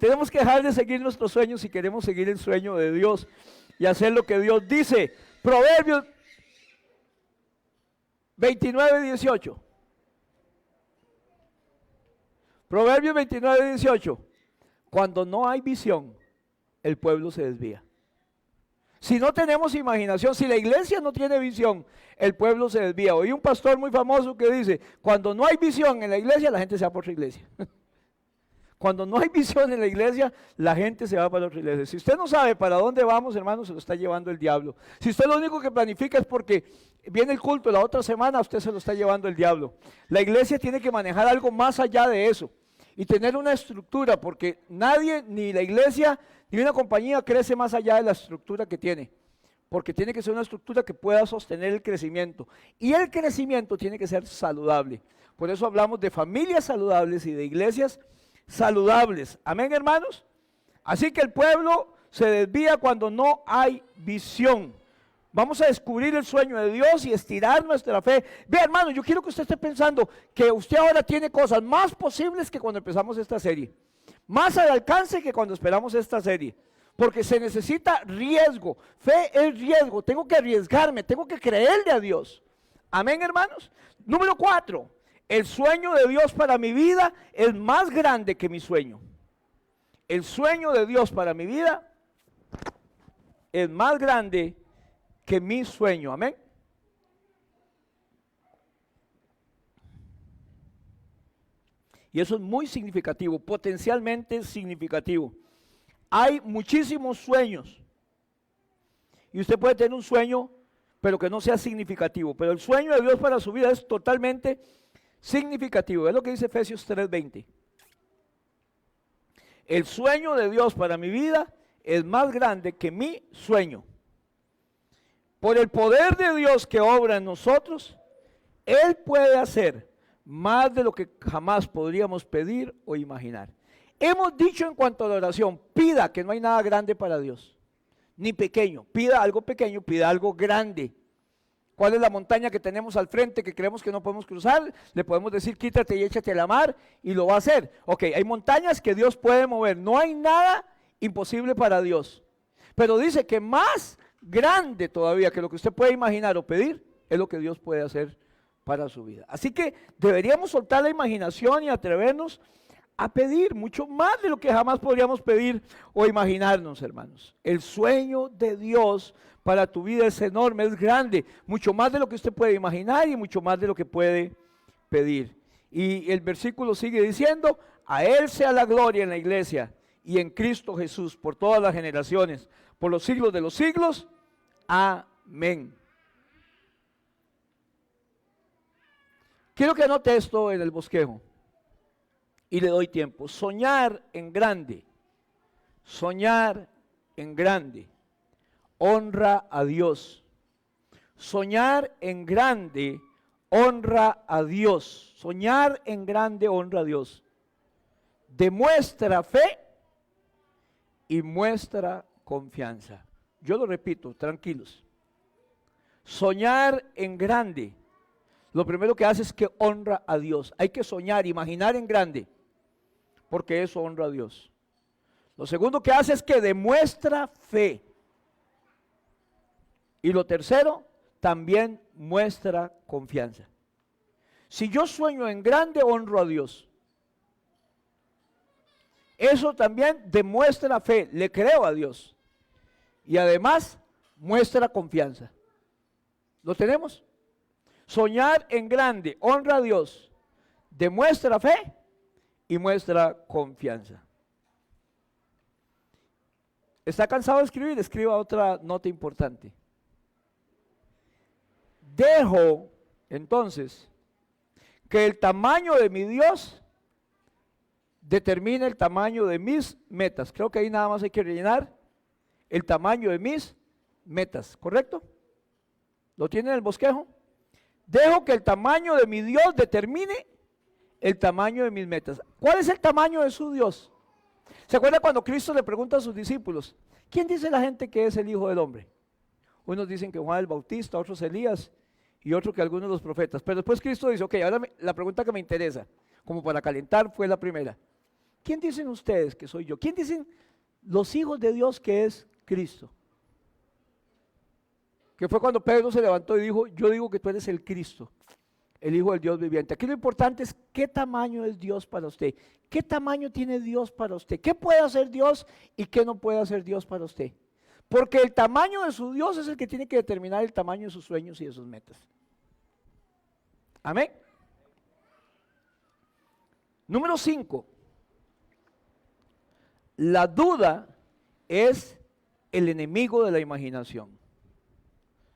tenemos que dejar de seguir nuestros sueños si queremos seguir el sueño de Dios y hacer lo que Dios dice. Proverbios 29:18. Proverbios 29:18. Cuando no hay visión, el pueblo se desvía. Si no tenemos imaginación, si la iglesia no tiene visión, el pueblo se desvía. Oí un pastor muy famoso que dice, cuando no hay visión en la iglesia, la gente se va por otra iglesia. Cuando no hay visión en la iglesia, la gente se va para otra iglesia. Si usted no sabe para dónde vamos, hermano, se lo está llevando el diablo. Si usted lo único que planifica es porque viene el culto la otra semana, usted se lo está llevando el diablo. La iglesia tiene que manejar algo más allá de eso y tener una estructura, porque nadie, ni la iglesia, ni una compañía crece más allá de la estructura que tiene. Porque tiene que ser una estructura que pueda sostener el crecimiento. Y el crecimiento tiene que ser saludable. Por eso hablamos de familias saludables y de iglesias saludables. Amén, hermanos. Así que el pueblo se desvía cuando no hay visión. Vamos a descubrir el sueño de Dios y estirar nuestra fe. Ve, hermano, yo quiero que usted esté pensando que usted ahora tiene cosas más posibles que cuando empezamos esta serie. Más al alcance que cuando esperamos esta serie. Porque se necesita riesgo. Fe es riesgo. Tengo que arriesgarme, tengo que creerle a Dios. Amén, hermanos. Número 4. El sueño de Dios para mi vida es más grande que mi sueño. El sueño de Dios para mi vida es más grande que mi sueño. Amén. Y eso es muy significativo, potencialmente significativo. Hay muchísimos sueños. Y usted puede tener un sueño, pero que no sea significativo. Pero el sueño de Dios para su vida es totalmente significativo. Es lo que dice Efesios 3:20. El sueño de Dios para mi vida es más grande que mi sueño. Por el poder de Dios que obra en nosotros, Él puede hacer más de lo que jamás podríamos pedir o imaginar. Hemos dicho en cuanto a la oración, pida, que no hay nada grande para Dios, ni pequeño. Pida algo pequeño, pida algo grande. ¿Cuál es la montaña que tenemos al frente que creemos que no podemos cruzar? Le podemos decir, quítate y échate a la mar, y lo va a hacer. Ok, hay montañas que Dios puede mover. No hay nada imposible para Dios. Pero dice que más grande todavía que lo que usted puede imaginar o pedir, es lo que Dios puede hacer para su vida. Así que deberíamos soltar la imaginación y atrevernos a pedir mucho más de lo que jamás podríamos pedir o imaginarnos, hermanos. El sueño de Dios para tu vida es enorme, es grande, mucho más de lo que usted puede imaginar y mucho más de lo que puede pedir. Y el versículo sigue diciendo, a Él sea la gloria en la iglesia y en Cristo Jesús por todas las generaciones, por los siglos de los siglos. Amén. Quiero que anote esto en el bosquejo y le doy tiempo. Soñar en grande, soñar en grande, honra a Dios. Soñar en grande, honra a Dios. Soñar en grande, honra a Dios. Demuestra fe y muestra confianza. Yo lo repito, tranquilos. Soñar en grande, lo primero que hace es que honra a Dios. Hay que soñar, imaginar en grande, porque eso honra a Dios. Lo segundo que hace es que demuestra fe. Y lo tercero, también muestra confianza. Si yo sueño en grande, honro a Dios. Eso también demuestra fe, le creo a Dios. Y además muestra confianza. ¿Lo tenemos? Soñar en grande, honra a Dios, demuestra fe y muestra confianza. ¿Está cansado de escribir? Escriba otra nota importante. Dejo, entonces, que el tamaño de mi Dios determine el tamaño de mis metas. Creo que ahí nada más hay que rellenar el tamaño de mis metas, ¿correcto? ¿Lo tiene en el bosquejo? Dejo que el tamaño de mi Dios determine el tamaño de mis metas. ¿Cuál es el tamaño de su Dios? ¿Se acuerda cuando Cristo le pregunta a sus discípulos, ¿quién dice la gente que es el Hijo del Hombre? Unos dicen que Juan el Bautista, otros Elías y otros que algunos de los profetas. Pero después Cristo dice, ok, ahora la pregunta que me interesa, como para calentar, fue la primera. ¿Quién dicen ustedes que soy yo? ¿Quién dicen los hijos de Dios que es Cristo? Que fue cuando Pedro se levantó y dijo, yo digo que tú eres el Cristo, el Hijo del Dios viviente. Aquí lo importante es qué tamaño es Dios para usted, qué tamaño tiene Dios para usted, qué puede hacer Dios y qué no puede hacer Dios para usted. Porque el tamaño de su Dios es el que tiene que determinar el tamaño de sus sueños y de sus metas. Amén. Número 5. La duda es el enemigo de la imaginación.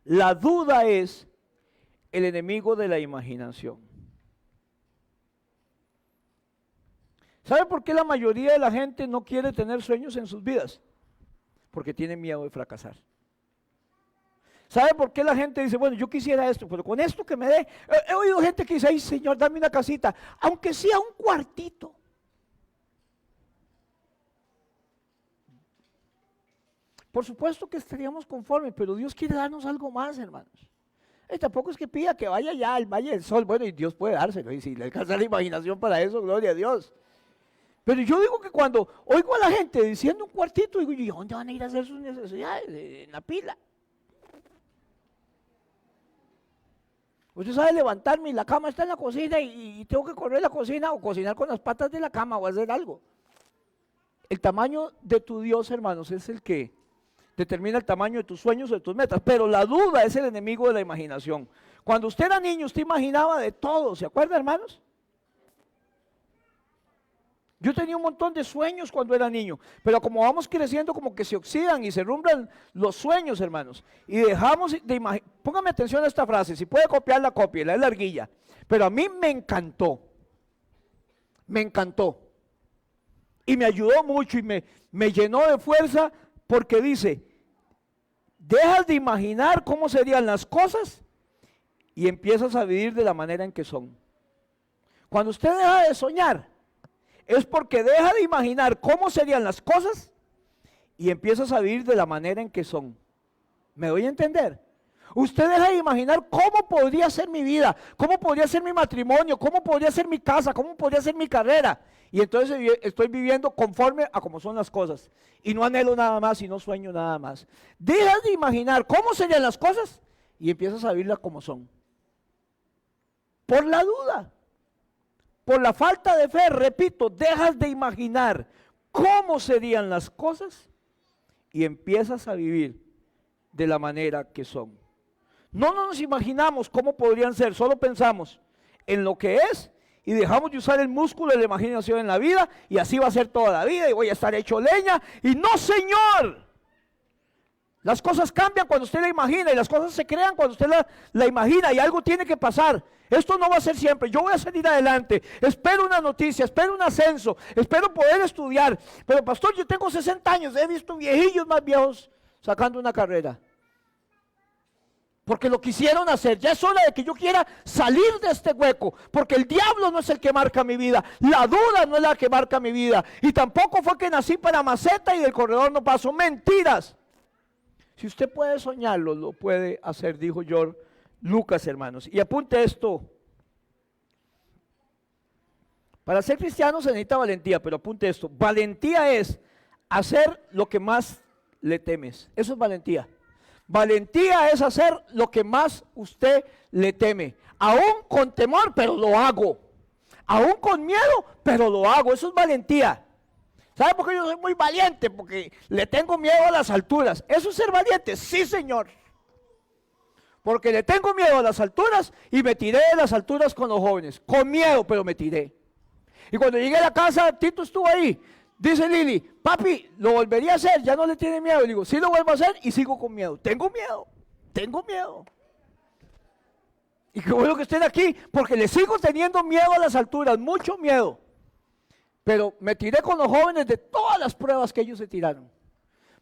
La duda es el enemigo de la imaginación. ¿Sabe por qué la mayoría de la gente no quiere tener sueños en sus vidas? Porque tiene miedo de fracasar. ¿Sabe por qué la gente dice, bueno, yo quisiera esto, pero con esto que me dé? He oído gente que dice, ay Señor, dame una casita, aunque sea un cuartito. Por supuesto que estaríamos conformes, pero Dios quiere darnos algo más, hermanos. Y tampoco es que pida que vaya ya al Valle del Sol. Bueno, y Dios puede dárselo, y si le alcanza la imaginación para eso, gloria a Dios. Pero yo digo que cuando oigo a la gente diciendo un cuartito, digo, ¿y dónde van a ir a hacer sus necesidades? En la pila. Usted sabe levantarme y la cama está en la cocina y tengo que correr a la cocina o cocinar con las patas de la cama o hacer algo. El tamaño de tu Dios, hermanos, es el que determina el tamaño de tus sueños o de tus metas, pero la duda es el enemigo de la imaginación. Cuando usted era niño, usted imaginaba de todo, ¿se acuerda, hermanos? Yo tenía un montón de sueños cuando era niño, pero como vamos creciendo, como que se oxidan y se rumbran los sueños, hermanos, y dejamos de imaginar. Póngame atención a esta frase, si puede copiarla, cópiela, es larguilla, pero a mí me encantó, y me ayudó mucho y me llenó de fuerza, porque dice, dejas de imaginar cómo serían las cosas y empiezas a vivir de la manera en que son. Cuando usted deja de soñar, es porque deja de imaginar cómo serían las cosas y empiezas a vivir de la manera en que son. ¿Me doy a entender? Usted deja de imaginar cómo podría ser mi vida, cómo podría ser mi matrimonio, cómo podría ser mi casa, cómo podría ser mi carrera. Y entonces estoy viviendo conforme a cómo son las cosas. Y no anhelo nada más y no sueño nada más. Dejas de imaginar cómo serían las cosas y empiezas a vivirlas como son. Por la duda, por la falta de fe, repito, dejas de imaginar cómo serían las cosas y empiezas a vivir de la manera que son. No nos imaginamos cómo podrían ser, solo pensamos en lo que es y dejamos de usar el músculo de la imaginación en la vida y así va a ser toda la vida y voy a estar hecho leña y no, señor. Las cosas cambian cuando usted la imagina y las cosas se crean cuando usted la imagina y algo tiene que pasar. Esto no va a ser siempre, yo voy a salir adelante, espero una noticia, espero un ascenso, espero poder estudiar. Pero pastor, yo tengo 60 años, he visto viejillos más viejos sacando una carrera. Porque lo quisieron hacer, ya es hora de que yo quiera salir de este hueco, porque el diablo no es el que marca mi vida, la duda no es la que marca mi vida, y tampoco fue que nací para maceta y del corredor no paso, mentiras. Si usted puede soñarlo, lo puede hacer, dijo George Lucas, hermanos. Y apunte esto, para ser cristiano se necesita valentía, pero apunte esto, valentía es hacer lo que más le temes, eso es valentía. Valentía es hacer lo que más usted le teme. Aún con temor, pero lo hago. Aún con miedo, pero lo hago. Eso es valentía. ¿Sabe por qué yo soy muy valiente? Porque le tengo miedo a las alturas. ¿Eso es ser valiente? Sí, señor. Porque le tengo miedo a las alturas y me tiré de las alturas con los jóvenes. Con miedo, pero me tiré. Y cuando llegué a la casa, Tito estuvo ahí. Dice Lili, papi, ¿lo volvería a hacer? ¿Ya no le tiene miedo? Y digo, sí lo vuelvo a hacer y sigo con miedo. Tengo miedo, tengo miedo. Y qué bueno que estén aquí, porque le sigo teniendo miedo a las alturas, mucho miedo. Pero me tiré con los jóvenes de todas las pruebas que ellos se tiraron.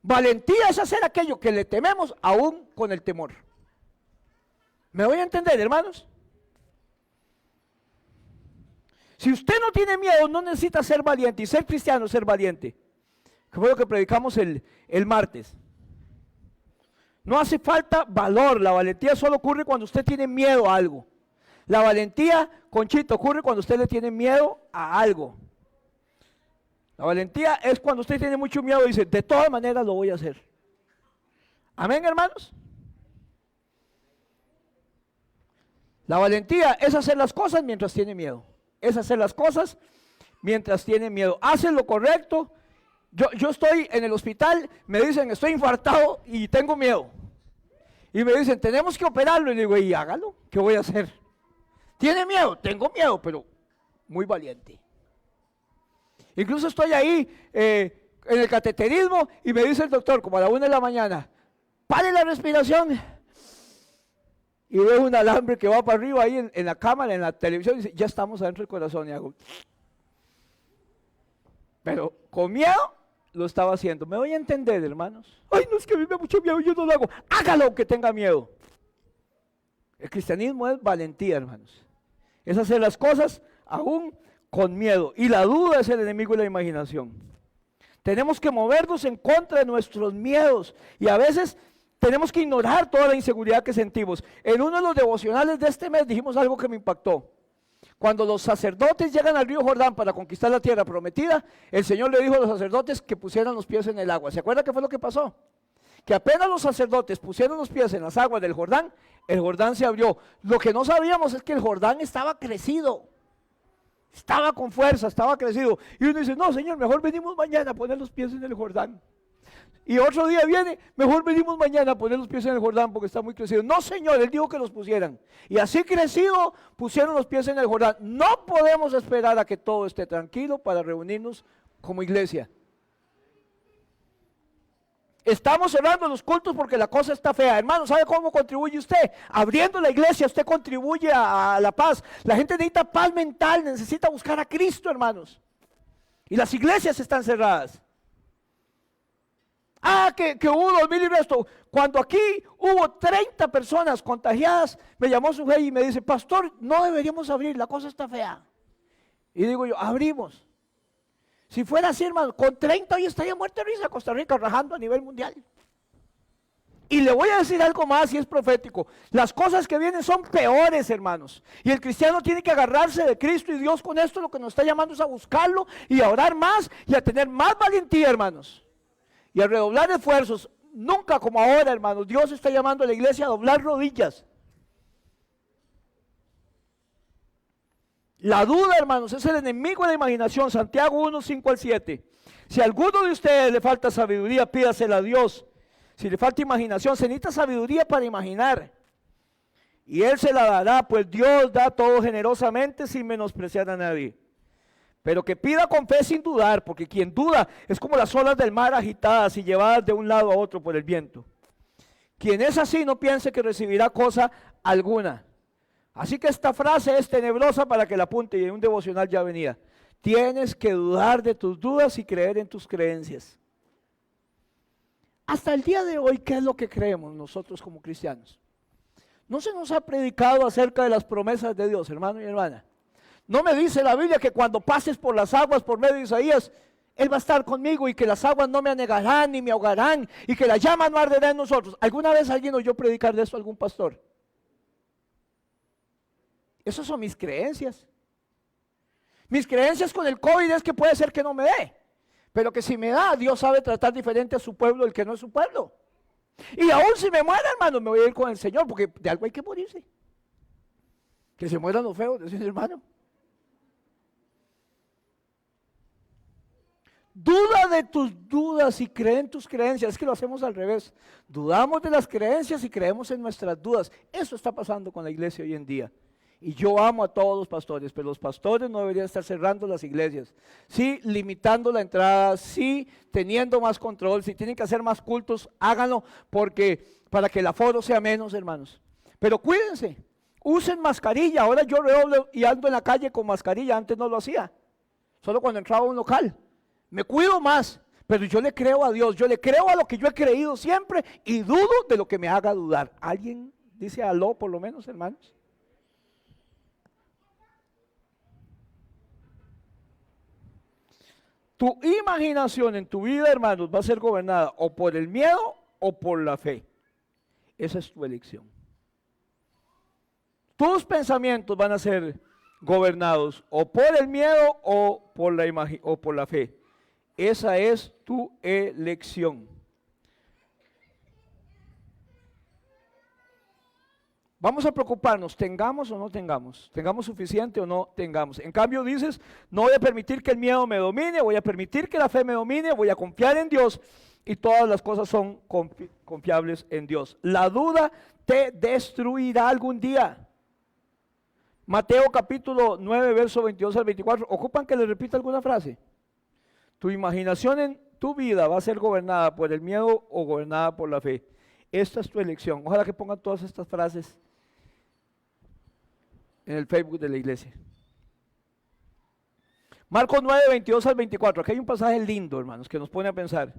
Valentía es hacer aquello que le tememos aún con el temor. ¿Me voy a entender, hermanos? Si usted no tiene miedo, no necesita ser valiente. Y ser cristiano es ser valiente. Que fue lo que predicamos el martes. No hace falta valor. La valentía solo ocurre cuando usted tiene miedo a algo. La valentía, Conchito, ocurre cuando usted le tiene miedo a algo. La valentía es cuando usted tiene mucho miedo y dice, de todas maneras lo voy a hacer. Amén, hermanos. La valentía es hacer las cosas mientras tiene miedo. Es hacer las cosas mientras tiene miedo. Hace lo correcto. Yo estoy en el hospital, me dicen, estoy infartado y tengo miedo. Y me dicen, tenemos que operarlo. Y digo, y hágalo, ¿qué voy a hacer? ¿Tiene miedo? Tengo miedo, pero muy valiente. Incluso estoy ahí en el cateterismo y me dice el doctor, como a la 1 de la mañana, pare la respiración. Y veo un alambre que va para arriba ahí en la cámara, en la televisión, y dice, ya estamos adentro del corazón. Y hago, pero con miedo lo estaba haciendo. ¿Me voy a entender, hermanos? Ay, no, es que a mí me da mucho miedo, yo no lo hago. Hágalo aunque tenga miedo. El cristianismo es valentía, hermanos. Es hacer las cosas aún con miedo. Y la duda es el enemigo de la imaginación. Tenemos que movernos en contra de nuestros miedos. Y a veces tenemos que ignorar toda la inseguridad que sentimos. En uno de los devocionales de este mes dijimos algo que me impactó. Cuando los sacerdotes llegan al río Jordán para conquistar la tierra prometida, el Señor le dijo a los sacerdotes que pusieran los pies en el agua. ¿Se acuerda qué fue lo que pasó? Que apenas los sacerdotes pusieron los pies en las aguas del Jordán, el Jordán se abrió. Lo que no sabíamos es que el Jordán estaba crecido. Estaba con fuerza, estaba crecido. Y uno dice, no, Señor, mejor venimos mañana a poner los pies en el Jordán. Y otro día viene, mejor venimos mañana a poner los pies en el Jordán porque está muy crecido. No, Señor, Él dijo que los pusieran. Y así crecido pusieron los pies en el Jordán. No podemos esperar a que todo esté tranquilo para reunirnos como iglesia. Estamos cerrando los cultos porque la cosa está fea. Hermano, ¿sabe cómo contribuye usted? Abriendo la iglesia, usted contribuye a la paz. La gente necesita paz mental, necesita buscar a Cristo, hermanos. Y las iglesias están cerradas. Que hubo 2000 y resto. Cuando aquí hubo 30 personas contagiadas, me llamó su jefe y me dice, pastor, no deberíamos abrir, la cosa está fea. Y digo yo, abrimos. Si fuera así, hermano, con 30 hoy estaría muerto de risa Costa Rica rajando a nivel mundial. Y le voy a decir algo más y es profético. Las cosas que vienen son peores, hermanos. Y el cristiano tiene que agarrarse de Cristo y Dios con esto lo que nos está llamando es a buscarlo y a orar más y a tener más valentía, hermanos. Y a redoblar esfuerzos, nunca como ahora, hermanos. Dios está llamando a la iglesia a doblar rodillas. La duda, hermanos, es el enemigo de la imaginación. Santiago 1, 5 al 7. Si a alguno de ustedes le falta sabiduría, pídasela a Dios. Si le falta imaginación, se necesita sabiduría para imaginar. Y Él se la dará, pues Dios da todo generosamente sin menospreciar a nadie. Pero que pida con fe sin dudar, porque quien duda es como las olas del mar agitadas y llevadas de un lado a otro por el viento. Quien es así no piense que recibirá cosa alguna. Así que esta frase es tenebrosa para que la apunte y en un devocional ya venía. Tienes que dudar de tus dudas y creer en tus creencias. Hasta el día de hoy, ¿qué es lo que creemos nosotros como cristianos? No se nos ha predicado acerca de las promesas de Dios, hermano y hermana. No me dice la Biblia que cuando pases por las aguas por medio de Isaías, Él va a estar conmigo y que las aguas no me anegarán ni me ahogarán y que la llama no arderá en nosotros. ¿Alguna vez alguien oyó predicar de eso a algún pastor? Esas son mis creencias. Mis creencias con el COVID es que puede ser que no me dé, pero que si me da, Dios sabe tratar diferente a su pueblo del que no es su pueblo. Y aún si me muera, hermano, me voy a ir con el Señor, porque de algo hay que morirse. Que se mueran los feos, decía el hermano. Duda de tus dudas y cree en tus creencias. Es que lo hacemos al revés. Dudamos de las creencias y creemos en nuestras dudas. Eso está pasando con la iglesia hoy en día. Y yo amo a todos los pastores, pero los pastores no deberían estar cerrando las iglesias. Sí, limitando la entrada, sí, teniendo más control. Si tienen que hacer más cultos, háganlo para que el aforo sea menos, hermanos. Pero cuídense, usen mascarilla. Ahora yo redoblo y ando en la calle con mascarilla. Antes no lo hacía, solo cuando entraba a un local. Me cuido más, pero yo le creo a Dios, yo le creo a lo que yo he creído siempre y dudo de lo que me haga dudar. ¿Alguien dice aló por lo menos, hermanos? Tu imaginación en tu vida, hermanos, va a ser gobernada o por el miedo o por la fe. Esa es tu elección. Tus pensamientos van a ser gobernados o por el miedo o por la fe. Esa es tu elección. Vamos a preocuparnos, tengamos o no tengamos, tengamos suficiente o no tengamos. En cambio dices, no voy a permitir que el miedo me domine, voy a permitir que la fe me domine, voy a confiar en Dios y todas las cosas son confiables en Dios. La duda te destruirá algún día. Mateo capítulo 9, verso 22 al 24. ¿Ocupan que les repita alguna frase? Tu imaginación en tu vida va a ser gobernada por el miedo o gobernada por la fe. Esta es tu elección. Ojalá que pongan todas estas frases en el Facebook de la iglesia. Marcos 9, 22 al 24. Aquí hay un pasaje lindo, hermanos, que nos pone a pensar.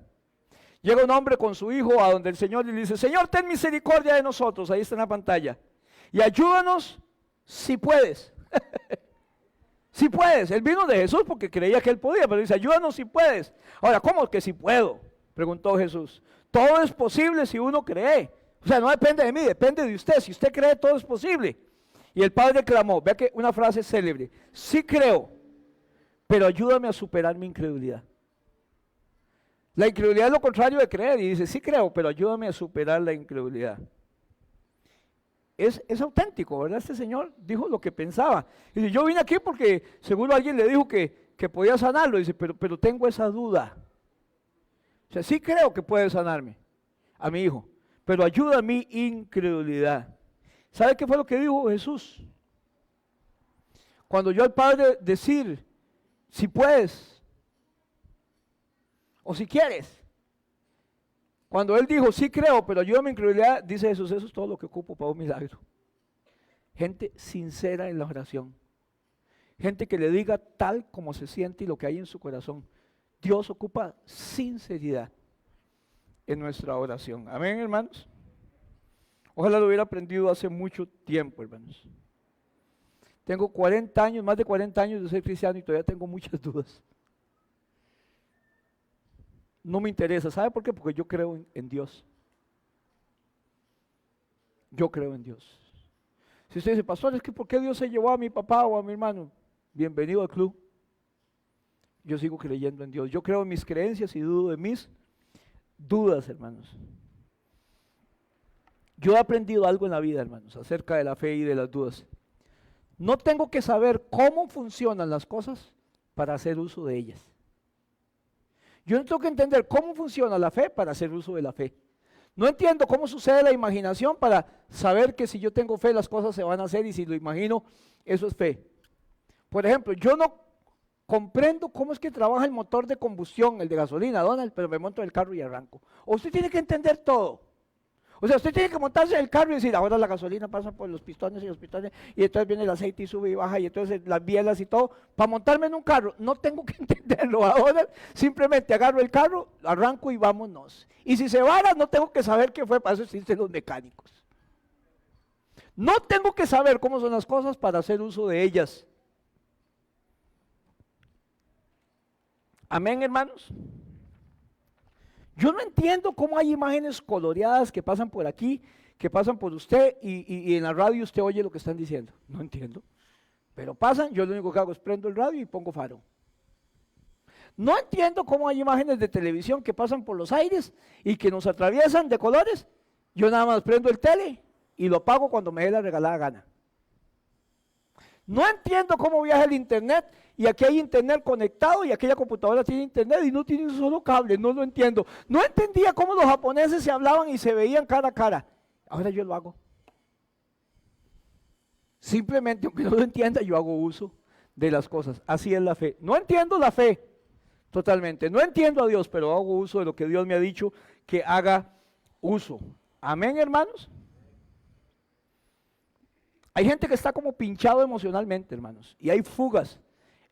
Llega un hombre con su hijo a donde el Señor y le dice, Señor, ten misericordia de nosotros. Ahí está en la pantalla. Y ayúdanos si puedes. Si puedes. Él vino de Jesús porque creía que él podía, pero dice, ayúdanos si puedes. Ahora, ¿cómo que si puedo? Preguntó Jesús. Todo es posible si uno cree. O sea, no depende de mí, depende de usted. Si usted cree, todo es posible. Y el padre clamó, vea que una frase célebre, sí creo, pero ayúdame a superar mi incredulidad. La incredulidad es lo contrario de creer, y dice, sí creo, pero ayúdame a superar la incredulidad. Es auténtico, ¿verdad? Este señor dijo lo que pensaba. Y dice, yo vine aquí porque seguro alguien le dijo que podía sanarlo. Dice, pero tengo esa duda. O sea, sí creo que puede sanarme a mi hijo, pero ayuda a mi incredulidad. ¿Sabe qué fue lo que dijo Jesús? Cuando yo al Padre decir, si puedes, o si quieres. Cuando él dijo, sí creo, pero ayúdame a mi incredulidad, dice Jesús, eso es todo lo que ocupo para un milagro. Gente sincera en la oración. Gente que le diga tal como se siente y lo que hay en su corazón. Dios ocupa sinceridad en nuestra oración. Amén, hermanos. Ojalá lo hubiera aprendido hace mucho tiempo, hermanos. Tengo 40 años, más de 40 años de ser cristiano y todavía tengo muchas dudas. No me interesa. ¿Sabe por qué? Porque yo creo en Dios. Yo creo en Dios. Si usted dice, pastor, es que ¿por qué Dios se llevó a mi papá o a mi hermano? Bienvenido al club. Yo sigo creyendo en Dios. Yo creo en mis creencias y dudo de mis dudas, hermanos. Yo he aprendido algo en la vida, hermanos, acerca de la fe y de las dudas. No tengo que saber cómo funcionan las cosas para hacer uso de ellas. Yo no tengo que entender cómo funciona la fe para hacer uso de la fe. No entiendo cómo sucede la imaginación para saber que si yo tengo fe las cosas se van a hacer y si lo imagino, eso es fe. Por ejemplo, yo no comprendo cómo es que trabaja el motor de combustión, el de gasolina, Donald, pero me monto en el carro y arranco. O usted tiene que entender todo. O sea, usted tiene que montarse en el carro y decir, ahora la gasolina pasa por los pistones y entonces viene el aceite y sube y baja, y entonces las bielas y todo. Para montarme en un carro, no tengo que entenderlo ahora, simplemente agarro el carro, arranco y vámonos. Y si se vara, no tengo que saber qué fue, para eso existen los mecánicos. No tengo que saber cómo son las cosas para hacer uso de ellas. Amén, hermanos. Yo no entiendo cómo hay imágenes coloreadas que pasan por aquí, que pasan por usted y en la radio usted oye lo que están diciendo. No entiendo. Pero pasan, yo lo único que hago es prendo el radio y pongo faro. No entiendo cómo hay imágenes de televisión que pasan por los aires y que nos atraviesan de colores. Yo nada más prendo el tele y lo apago cuando me dé la regalada gana. No entiendo cómo viaja el internet y aquí hay internet conectado y aquella computadora tiene internet y no tiene un solo cable, no lo entiendo. No entendía cómo los japoneses se hablaban y se veían cara a cara. Ahora yo lo hago. Simplemente, aunque no lo entienda, yo hago uso de las cosas. Así es la fe. No entiendo la fe totalmente, no entiendo a Dios, pero hago uso de lo que Dios me ha dicho que haga uso. Amén, hermanos. Hay gente que está como pinchado emocionalmente, hermanos, y hay fugas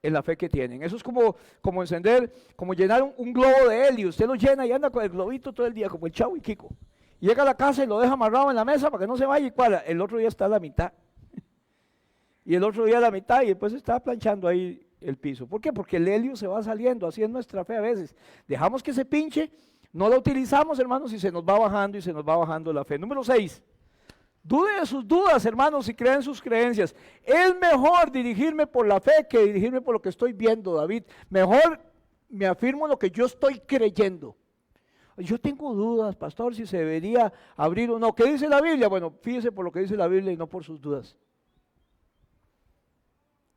en la fe que tienen. Eso es como encender, como llenar un globo de helio. Usted lo llena y anda con el globito todo el día, como el Chavo y Kiko. Llega a la casa y lo deja amarrado en la mesa para que no se vaya y cuadra. El otro día está a la mitad. Y el otro día a la mitad y después está planchando ahí el piso. ¿Por qué? Porque el helio se va saliendo, así es nuestra fe a veces. Dejamos que se pinche, no la utilizamos, hermanos, y se nos va bajando y se nos va bajando la fe. Número 6. Dude de sus dudas, hermanos, y creen sus creencias. Es mejor dirigirme por la fe que dirigirme por lo que estoy viendo, David. Mejor me afirmo en lo que yo estoy creyendo. Yo tengo dudas, pastor, si se debería abrir o no. ¿Qué dice la Biblia? Bueno, fíjese por lo que dice la Biblia y no por sus dudas.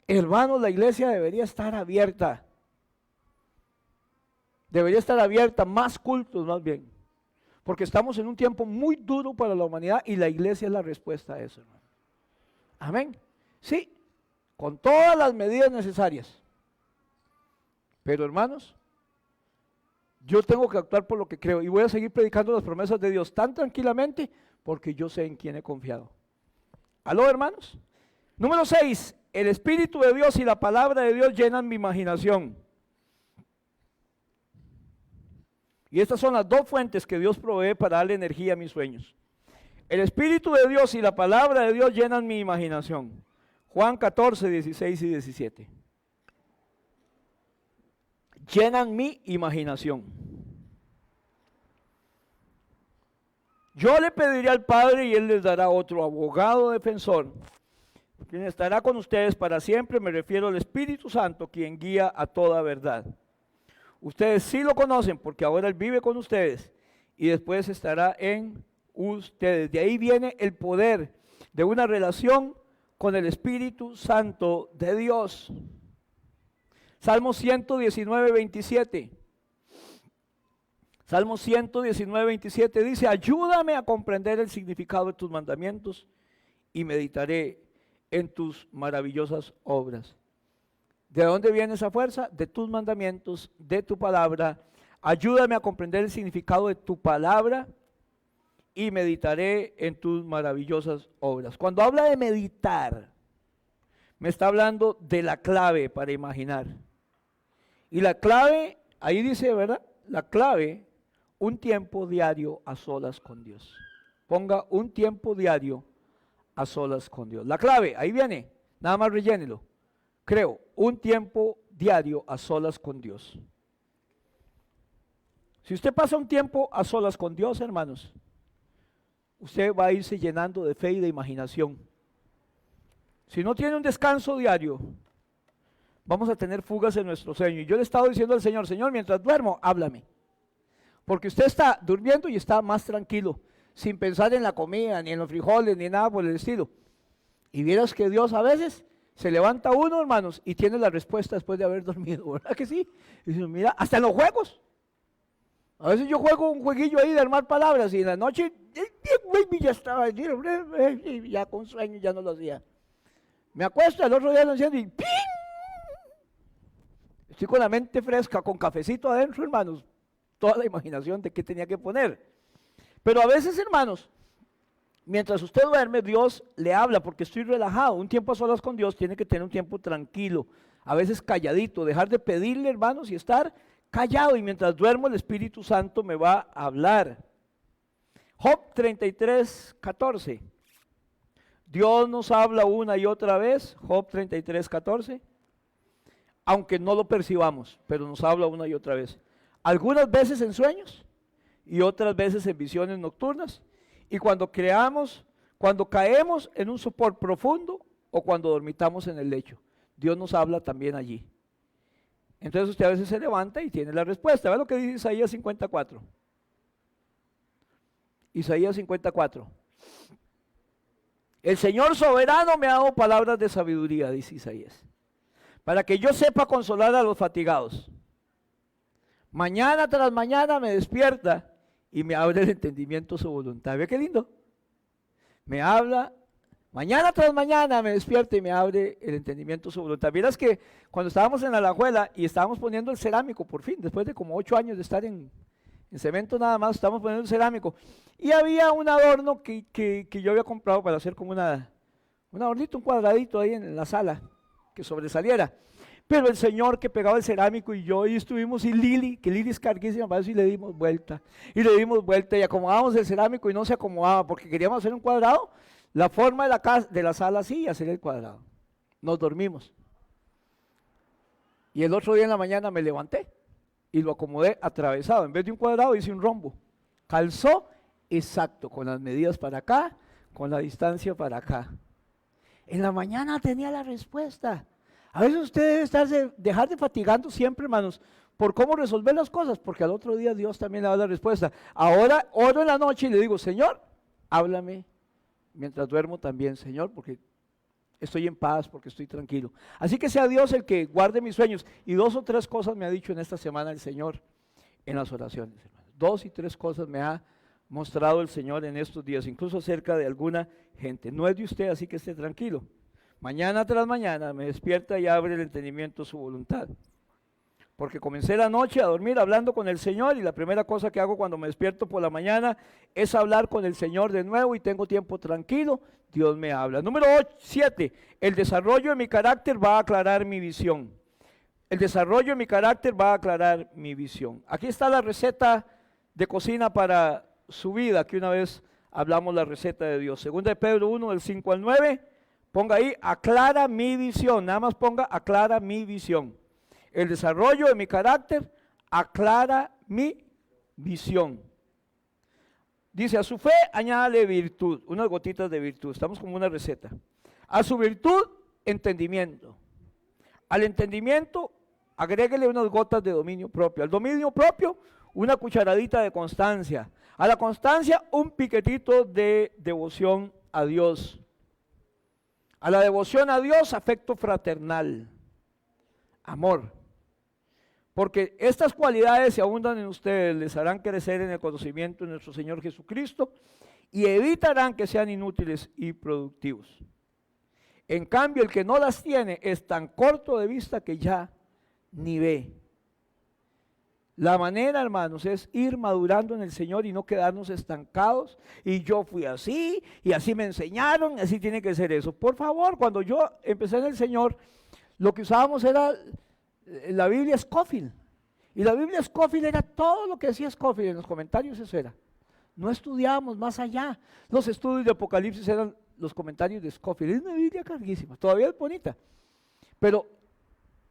Hermanos, la iglesia debería estar abierta. Debería estar abierta, más cultos más bien. Porque estamos en un tiempo muy duro para la humanidad y la iglesia es la respuesta a eso, hermano. Amén. Sí, con todas las medidas necesarias. Pero hermanos, yo tengo que actuar por lo que creo y voy a seguir predicando las promesas de Dios tan tranquilamente porque yo sé en quién he confiado. ¿Aló, hermanos? Número 6, el Espíritu de Dios y la palabra de Dios llenan mi imaginación. Y estas son las dos fuentes que Dios provee para darle energía a mis sueños. El Espíritu de Dios y la palabra de Dios llenan mi imaginación. Juan 14, 16 y 17. Llenan mi imaginación. Yo le pediré al Padre y Él les dará otro abogado defensor, quien estará con ustedes para siempre. Me refiero al Espíritu Santo, quien guía a toda verdad. Ustedes sí lo conocen porque ahora Él vive con ustedes y después estará en ustedes. De ahí viene el poder de una relación con el Espíritu Santo de Dios. Salmo 119, 27. Salmo 119, 27 dice: ayúdame a comprender el significado de tus mandamientos y meditaré en tus maravillosas obras. ¿De dónde viene esa fuerza? De tus mandamientos, de tu palabra. Ayúdame a comprender el significado de tu palabra y meditaré en tus maravillosas obras. Cuando habla de meditar, me está hablando de la clave para imaginar. Y la clave, ahí dice, ¿verdad? La clave, un tiempo diario a solas con Dios. Ponga un tiempo diario a solas con Dios. La clave, ahí viene, nada más rellénelo. Creo, un tiempo diario a solas con Dios. Si usted pasa un tiempo a solas con Dios, hermanos, usted va a irse llenando de fe y de imaginación. Si no tiene un descanso diario, vamos a tener fugas en nuestro sueño. Y yo le he estado diciendo al Señor: Señor, mientras duermo, háblame. Porque usted está durmiendo y está más tranquilo, sin pensar en la comida, ni en los frijoles, ni nada por el estilo. Y vieras que Dios a veces se levanta uno, hermanos, y tiene la respuesta después de haber dormido, ¿verdad que sí? Y dice, mira, hasta en los juegos. A veces yo juego un jueguillo ahí de armar palabras y en la noche, ya estaba, y ya con sueño ya no lo hacía. Me acuesto, el otro día lo enciendo y ¡ping! Estoy con la mente fresca, con cafecito adentro, hermanos. Toda la imaginación de qué tenía que poner. Pero a veces, hermanos, mientras usted duerme, Dios le habla porque estoy relajado. Un tiempo a solas con Dios tiene que tener un tiempo tranquilo, a veces calladito, dejar de pedirle, hermanos, y estar callado. Y mientras duermo, el Espíritu Santo me va a hablar. Job 33, 14. Dios nos habla una y otra vez. Job 33, 14. Aunque no lo percibamos, pero nos habla una y otra vez. Algunas veces en sueños y otras veces en visiones nocturnas. Y cuando caemos en un sopor profundo o cuando dormitamos en el lecho, Dios nos habla también allí. Entonces usted a veces se levanta y tiene la respuesta. Vea lo que dice Isaías 54. Isaías 54. El Señor soberano me ha dado palabras de sabiduría, dice Isaías, para que yo sepa consolar a los fatigados. Mañana tras mañana me despierta y me abre el entendimiento su voluntad. ¿Ve qué lindo? Me habla, mañana tras mañana me despierta y me abre el entendimiento su voluntad. Vieras que cuando estábamos en Alajuela y estábamos poniendo el cerámico, por fin, después de como 8 años de estar en cemento nada más, estábamos poniendo el cerámico. Y había un adorno que yo había comprado para hacer como un adornito, un cuadradito ahí en la sala, que sobresaliera. Pero el señor que pegaba el cerámico y yo, y estuvimos, y Lili, que Lili es carguísima para eso, y le dimos vuelta, y acomodábamos el cerámico y no se acomodaba, porque queríamos hacer un cuadrado, la forma de la sala así, y hacer el cuadrado. Nos dormimos. Y el otro día en la mañana me levanté, y lo acomodé atravesado, en vez de un cuadrado hice un rombo. Calzó exacto, con las medidas para acá, con la distancia para acá. En la mañana tenía la respuesta. A veces usted debe dejar de fatigando siempre, hermanos, por cómo resolver las cosas, porque al otro día Dios también le da la respuesta. Ahora oro en la noche y le digo, Señor, háblame mientras duermo también, Señor, porque estoy en paz, porque estoy tranquilo. Así que sea Dios el que guarde mis sueños. Y 2 o 3 cosas me ha dicho en esta semana el Señor en las oraciones, hermanos. 2 y 3 cosas me ha mostrado el Señor en estos días, incluso acerca de alguna gente. No es de usted, así que esté tranquilo. Mañana tras mañana me despierta y abre el entendimiento su voluntad. Porque comencé la noche a dormir hablando con el Señor y la primera cosa que hago cuando me despierto por la mañana es hablar con el Señor de nuevo y tengo tiempo tranquilo, Dios me habla. Número 7, el desarrollo de mi carácter va a aclarar mi visión. El desarrollo de mi carácter va a aclarar mi visión. Aquí está la receta de cocina para su vida, que una vez hablamos la receta de Dios. Segunda de Pedro 1, del 5 al 9. Ponga ahí, aclara mi visión, nada más ponga, aclara mi visión. El desarrollo de mi carácter aclara mi visión. Dice, a su fe añádale virtud, unas gotitas de virtud, estamos como una receta. A su virtud, entendimiento. Al entendimiento, agréguele unas gotas de dominio propio. Al dominio propio, una cucharadita de constancia. A la constancia, un piquetito de devoción a Dios. A la devoción a Dios, afecto fraternal, amor. Porque estas cualidades, si abundan en ustedes, les harán crecer en el conocimiento de nuestro Señor Jesucristo y evitarán que sean inútiles y productivos. En cambio, el que no las tiene es tan corto de vista que ya ni ve. La manera, hermanos, es ir madurando en el Señor y no quedarnos estancados. Y yo fui así, y así me enseñaron, así tiene que ser eso. Por favor, cuando yo empecé en el Señor, lo que usábamos era la Biblia Scofield. Y la Biblia Scofield era todo lo que decía Scofield, en los comentarios eso era. No estudiábamos más allá. Los estudios de Apocalipsis eran los comentarios de Scofield. Es una Biblia carguísima, todavía es bonita. Pero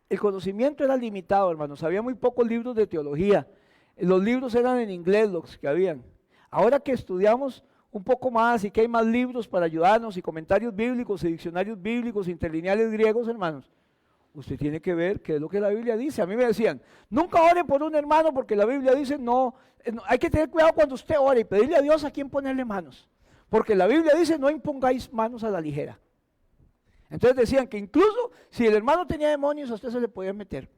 el conocimiento era limitado, hermanos. Había muy pocos libros de teología. Los libros eran en inglés los que habían. Ahora que estudiamos un poco más y que hay más libros para ayudarnos y comentarios bíblicos y diccionarios bíblicos, interlineales griegos, hermanos, usted tiene que ver qué es lo que la Biblia dice. A mí me decían, nunca oren por un hermano porque la Biblia dice no, hay que tener cuidado cuando usted ore y pedirle a Dios a quién ponerle manos. Porque la Biblia dice no impongáis manos a la ligera. Entonces decían que incluso si el hermano tenía demonios, a usted se le podía meter.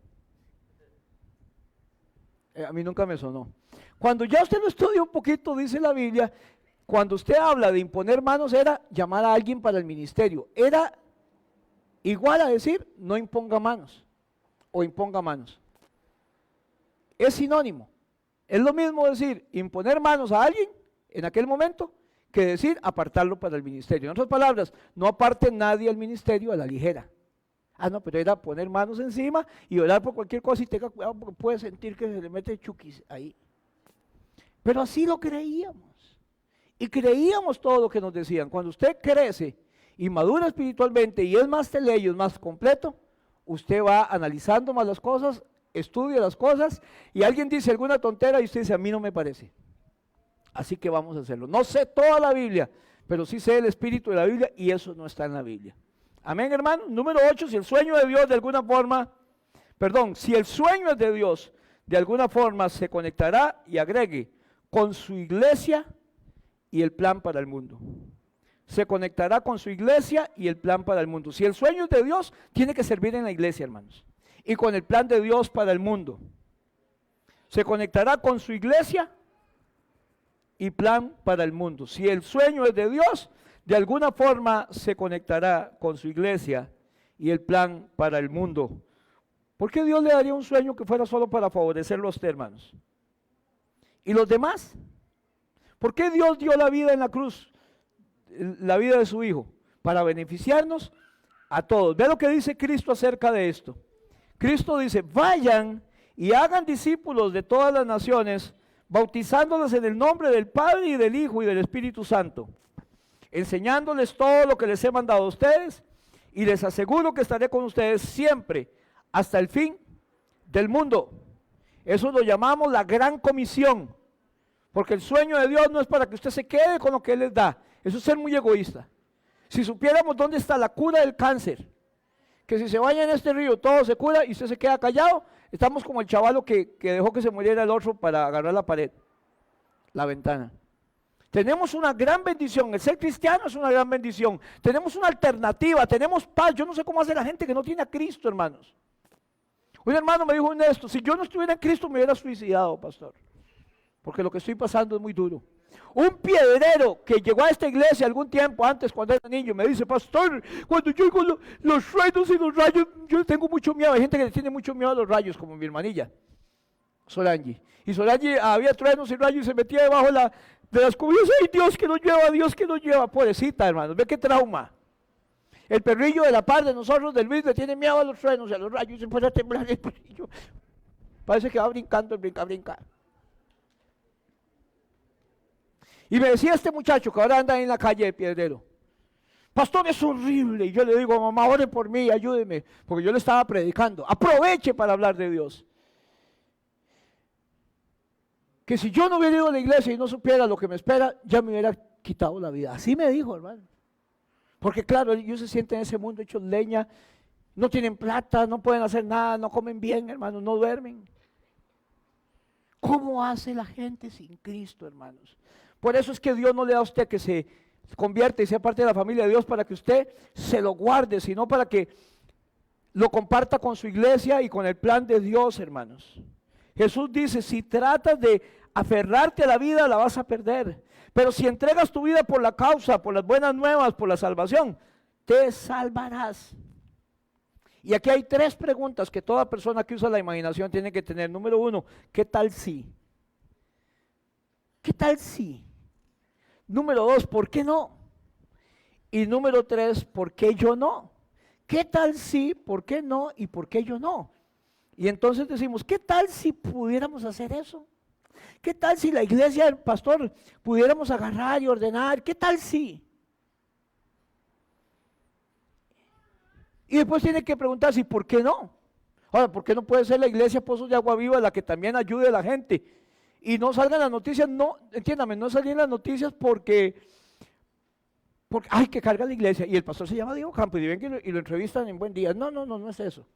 A mí nunca me sonó. Cuando ya usted lo estudia un poquito, dice la Biblia, cuando usted habla de imponer manos era llamar a alguien para el ministerio. Era igual a decir, no imponga manos o imponga manos. Es sinónimo. Es lo mismo decir, imponer manos a alguien en aquel momento, que decir apartarlo para el ministerio. En otras palabras, no aparte nadie al ministerio a la ligera. Ah, no, pero era poner manos encima y orar por cualquier cosa y tenga cuidado porque puede sentir que se le mete chuquis ahí. Pero así lo creíamos. Y creíamos todo lo que nos decían. Cuando usted crece y madura espiritualmente y es más teleyo, es más completo, usted va analizando más las cosas, estudia las cosas y alguien dice alguna tontera y usted dice, a mí no me parece. Así que vamos a hacerlo. No sé toda la Biblia, pero sí sé el espíritu de la Biblia y eso no está en la Biblia. Amén, hermano. Número 8, si el sueño de Dios de alguna forma si el sueño es de Dios, de alguna forma se conectará y agregue con su iglesia y el plan para el mundo. Se conectará con su iglesia y el plan para el mundo. Si el sueño es de Dios, tiene que servir en la iglesia, hermanos. Y con el plan de Dios para el mundo. Se conectará con su iglesia y plan para el mundo. Si el sueño es de Dios, de alguna forma se conectará con su iglesia y el plan para el mundo. ¿Por qué Dios le daría un sueño que fuera solo para favorecerlo a usted, hermanos? ¿Y los demás? ¿Por qué Dios dio la vida en la cruz? La vida de su Hijo, para beneficiarnos a todos. Ve lo que dice Cristo acerca de esto. Cristo dice, vayan y hagan discípulos de todas las naciones, bautizándolos en el nombre del Padre y del Hijo y del Espíritu Santo, enseñándoles todo lo que les he mandado a ustedes, y les aseguro que estaré con ustedes siempre, hasta el fin del mundo. Eso lo llamamos la gran comisión, porque el sueño de Dios no es para que usted se quede con lo que Él les da. Eso es ser muy egoísta. Si supiéramos dónde está la cura del cáncer, que si se baña en este río todo se cura y usted se queda callado, estamos como el chavalo que dejó que se muriera el otro para agarrar la pared, la ventana. Tenemos una gran bendición, el ser cristiano es una gran bendición. Tenemos una alternativa, tenemos paz. Yo no sé cómo hace la gente que no tiene a Cristo, hermanos. Un hermano me dijo esto, si yo no estuviera en Cristo me hubiera suicidado, pastor, porque lo que estoy pasando es muy duro. Un piedrero que llegó a esta iglesia algún tiempo antes, cuando era niño, me dice, pastor, cuando yo oigo los truenos y los rayos, yo tengo mucho miedo. Hay gente que le tiene mucho miedo a los rayos, como mi hermanilla, Solange. Y Solange había truenos y rayos y se metía debajo de las cubiertas. ¡Ay, Dios que nos lleva, Dios que nos lleva! Pobrecita, hermanos, ve qué trauma. El perrillo de la par de nosotros, del Luis, le tiene miedo a los truenos y a los rayos, se empieza a temblar el perrillo. Parece que va brincando, brinca. Y me decía este muchacho que ahora anda en la calle de Piedrero, pastor, es horrible. Y yo le digo, mamá, ore por mí, ayúdeme, porque yo le estaba predicando. Aproveche para hablar de Dios. Que si yo no hubiera ido a la iglesia y no supiera lo que me espera, ya me hubiera quitado la vida. Así me dijo, hermano. Porque claro, ellos se sienten en ese mundo hechos leña, no tienen plata, no pueden hacer nada, no comen bien, hermanos, no duermen. ¿Cómo hace la gente sin Cristo, hermanos? Por eso es que Dios no le da a usted que se convierta y sea parte de la familia de Dios para que usted se lo guarde, sino para que lo comparta con su iglesia y con el plan de Dios, hermanos. Jesús dice, si tratas de aferrarte a la vida, la vas a perder. Pero si entregas tu vida por la causa, por las buenas nuevas, por la salvación, te salvarás. Y aquí hay 3 preguntas que toda persona que usa la imaginación tiene que tener. Número 1, ¿qué tal si? ¿Qué tal si? Número 2, ¿por qué no? Y número 3, ¿por qué yo no? ¿Qué tal si? ¿Por qué no? ¿Y por qué yo no? Y entonces decimos, ¿qué tal si pudiéramos hacer eso? ¿Qué tal si la iglesia del pastor pudiéramos agarrar y ordenar? ¿Qué tal si? Y después tiene que preguntarse, ¿y por qué no? Ahora, ¿por qué no puede ser la iglesia Pozos de Agua Viva la que también ayude a la gente? Y no salgan las noticias, no, entiéndame, no salgan las noticias porque ay, que carga la iglesia. Y el pastor se llama Diego Campos y ven y lo entrevistan en Buen Día. No es eso.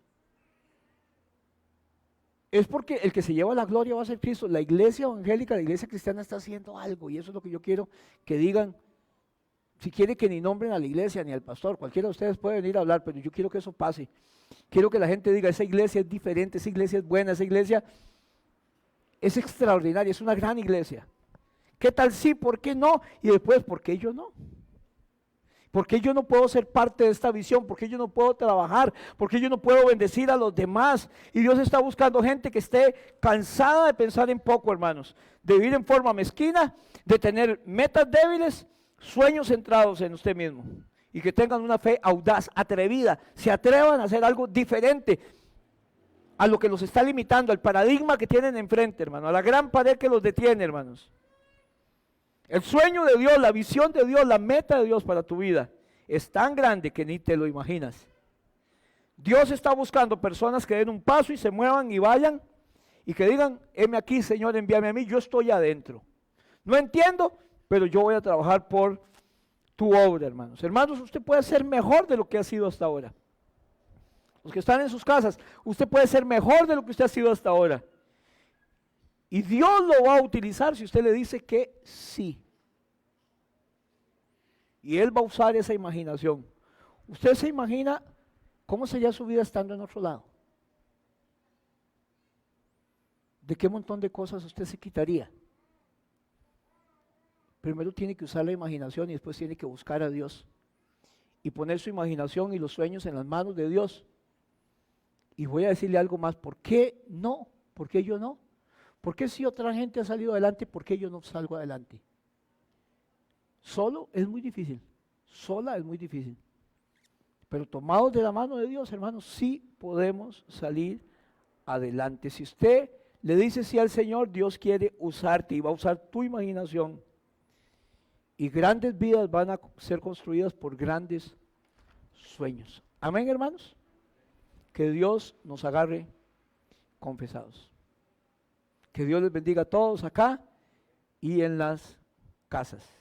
Es porque el que se lleva la gloria va a ser Cristo. La iglesia evangélica, la iglesia cristiana está haciendo algo y eso es lo que yo quiero que digan. Si quiere que ni nombren a la iglesia ni al pastor, cualquiera de ustedes puede venir a hablar, pero yo quiero que eso pase. Quiero que la gente diga, esa iglesia es diferente, esa iglesia es buena, esa iglesia es extraordinaria, es una gran iglesia. ¿Qué tal sí? ¿Por qué no? Y después, ¿por qué yo no? ¿Por qué yo no puedo ser parte de esta visión? ¿Por qué yo no puedo trabajar? ¿Por qué yo no puedo bendecir a los demás? Y Dios está buscando gente que esté cansada de pensar en poco, hermanos, de vivir en forma mezquina, de tener metas débiles, sueños centrados en usted mismo y que tengan una fe audaz, atrevida, se atrevan a hacer algo diferente a lo que los está limitando, al paradigma que tienen enfrente, hermano, a la gran pared que los detiene, hermanos. El sueño de Dios, la visión de Dios, la meta de Dios para tu vida es tan grande que ni te lo imaginas. Dios está buscando personas que den un paso y se muevan y vayan y que digan, heme aquí, Señor, envíame a mí, yo estoy adentro. No entiendo, pero yo voy a trabajar por tu obra, hermanos. Hermanos, usted puede ser mejor de lo que ha sido hasta ahora. los que están en sus casas, usted puede ser mejor de lo que usted ha sido hasta ahora. Y Dios lo va a utilizar si usted le dice que sí. Y Él va a usar esa imaginación. ¿Usted se imagina cómo sería su vida estando en otro lado? ¿De qué montón de cosas usted se quitaría? Primero tiene que usar la imaginación y después tiene que buscar a Dios. Y poner su imaginación y los sueños en las manos de Dios. Y voy a decirle algo más. ¿Por qué no? ¿Por qué yo no? ¿Por qué si otra gente ha salido adelante, por qué yo no salgo adelante? Solo es muy difícil. Sola es muy difícil. Pero tomados de la mano de Dios, hermanos, sí podemos salir adelante. Si usted le dice sí al Señor, Dios quiere usarte y va a usar tu imaginación. Y grandes vidas van a ser construidas por grandes sueños. Amén, hermanos. Que Dios nos agarre confesados. Que Dios les bendiga a todos acá y en las casas.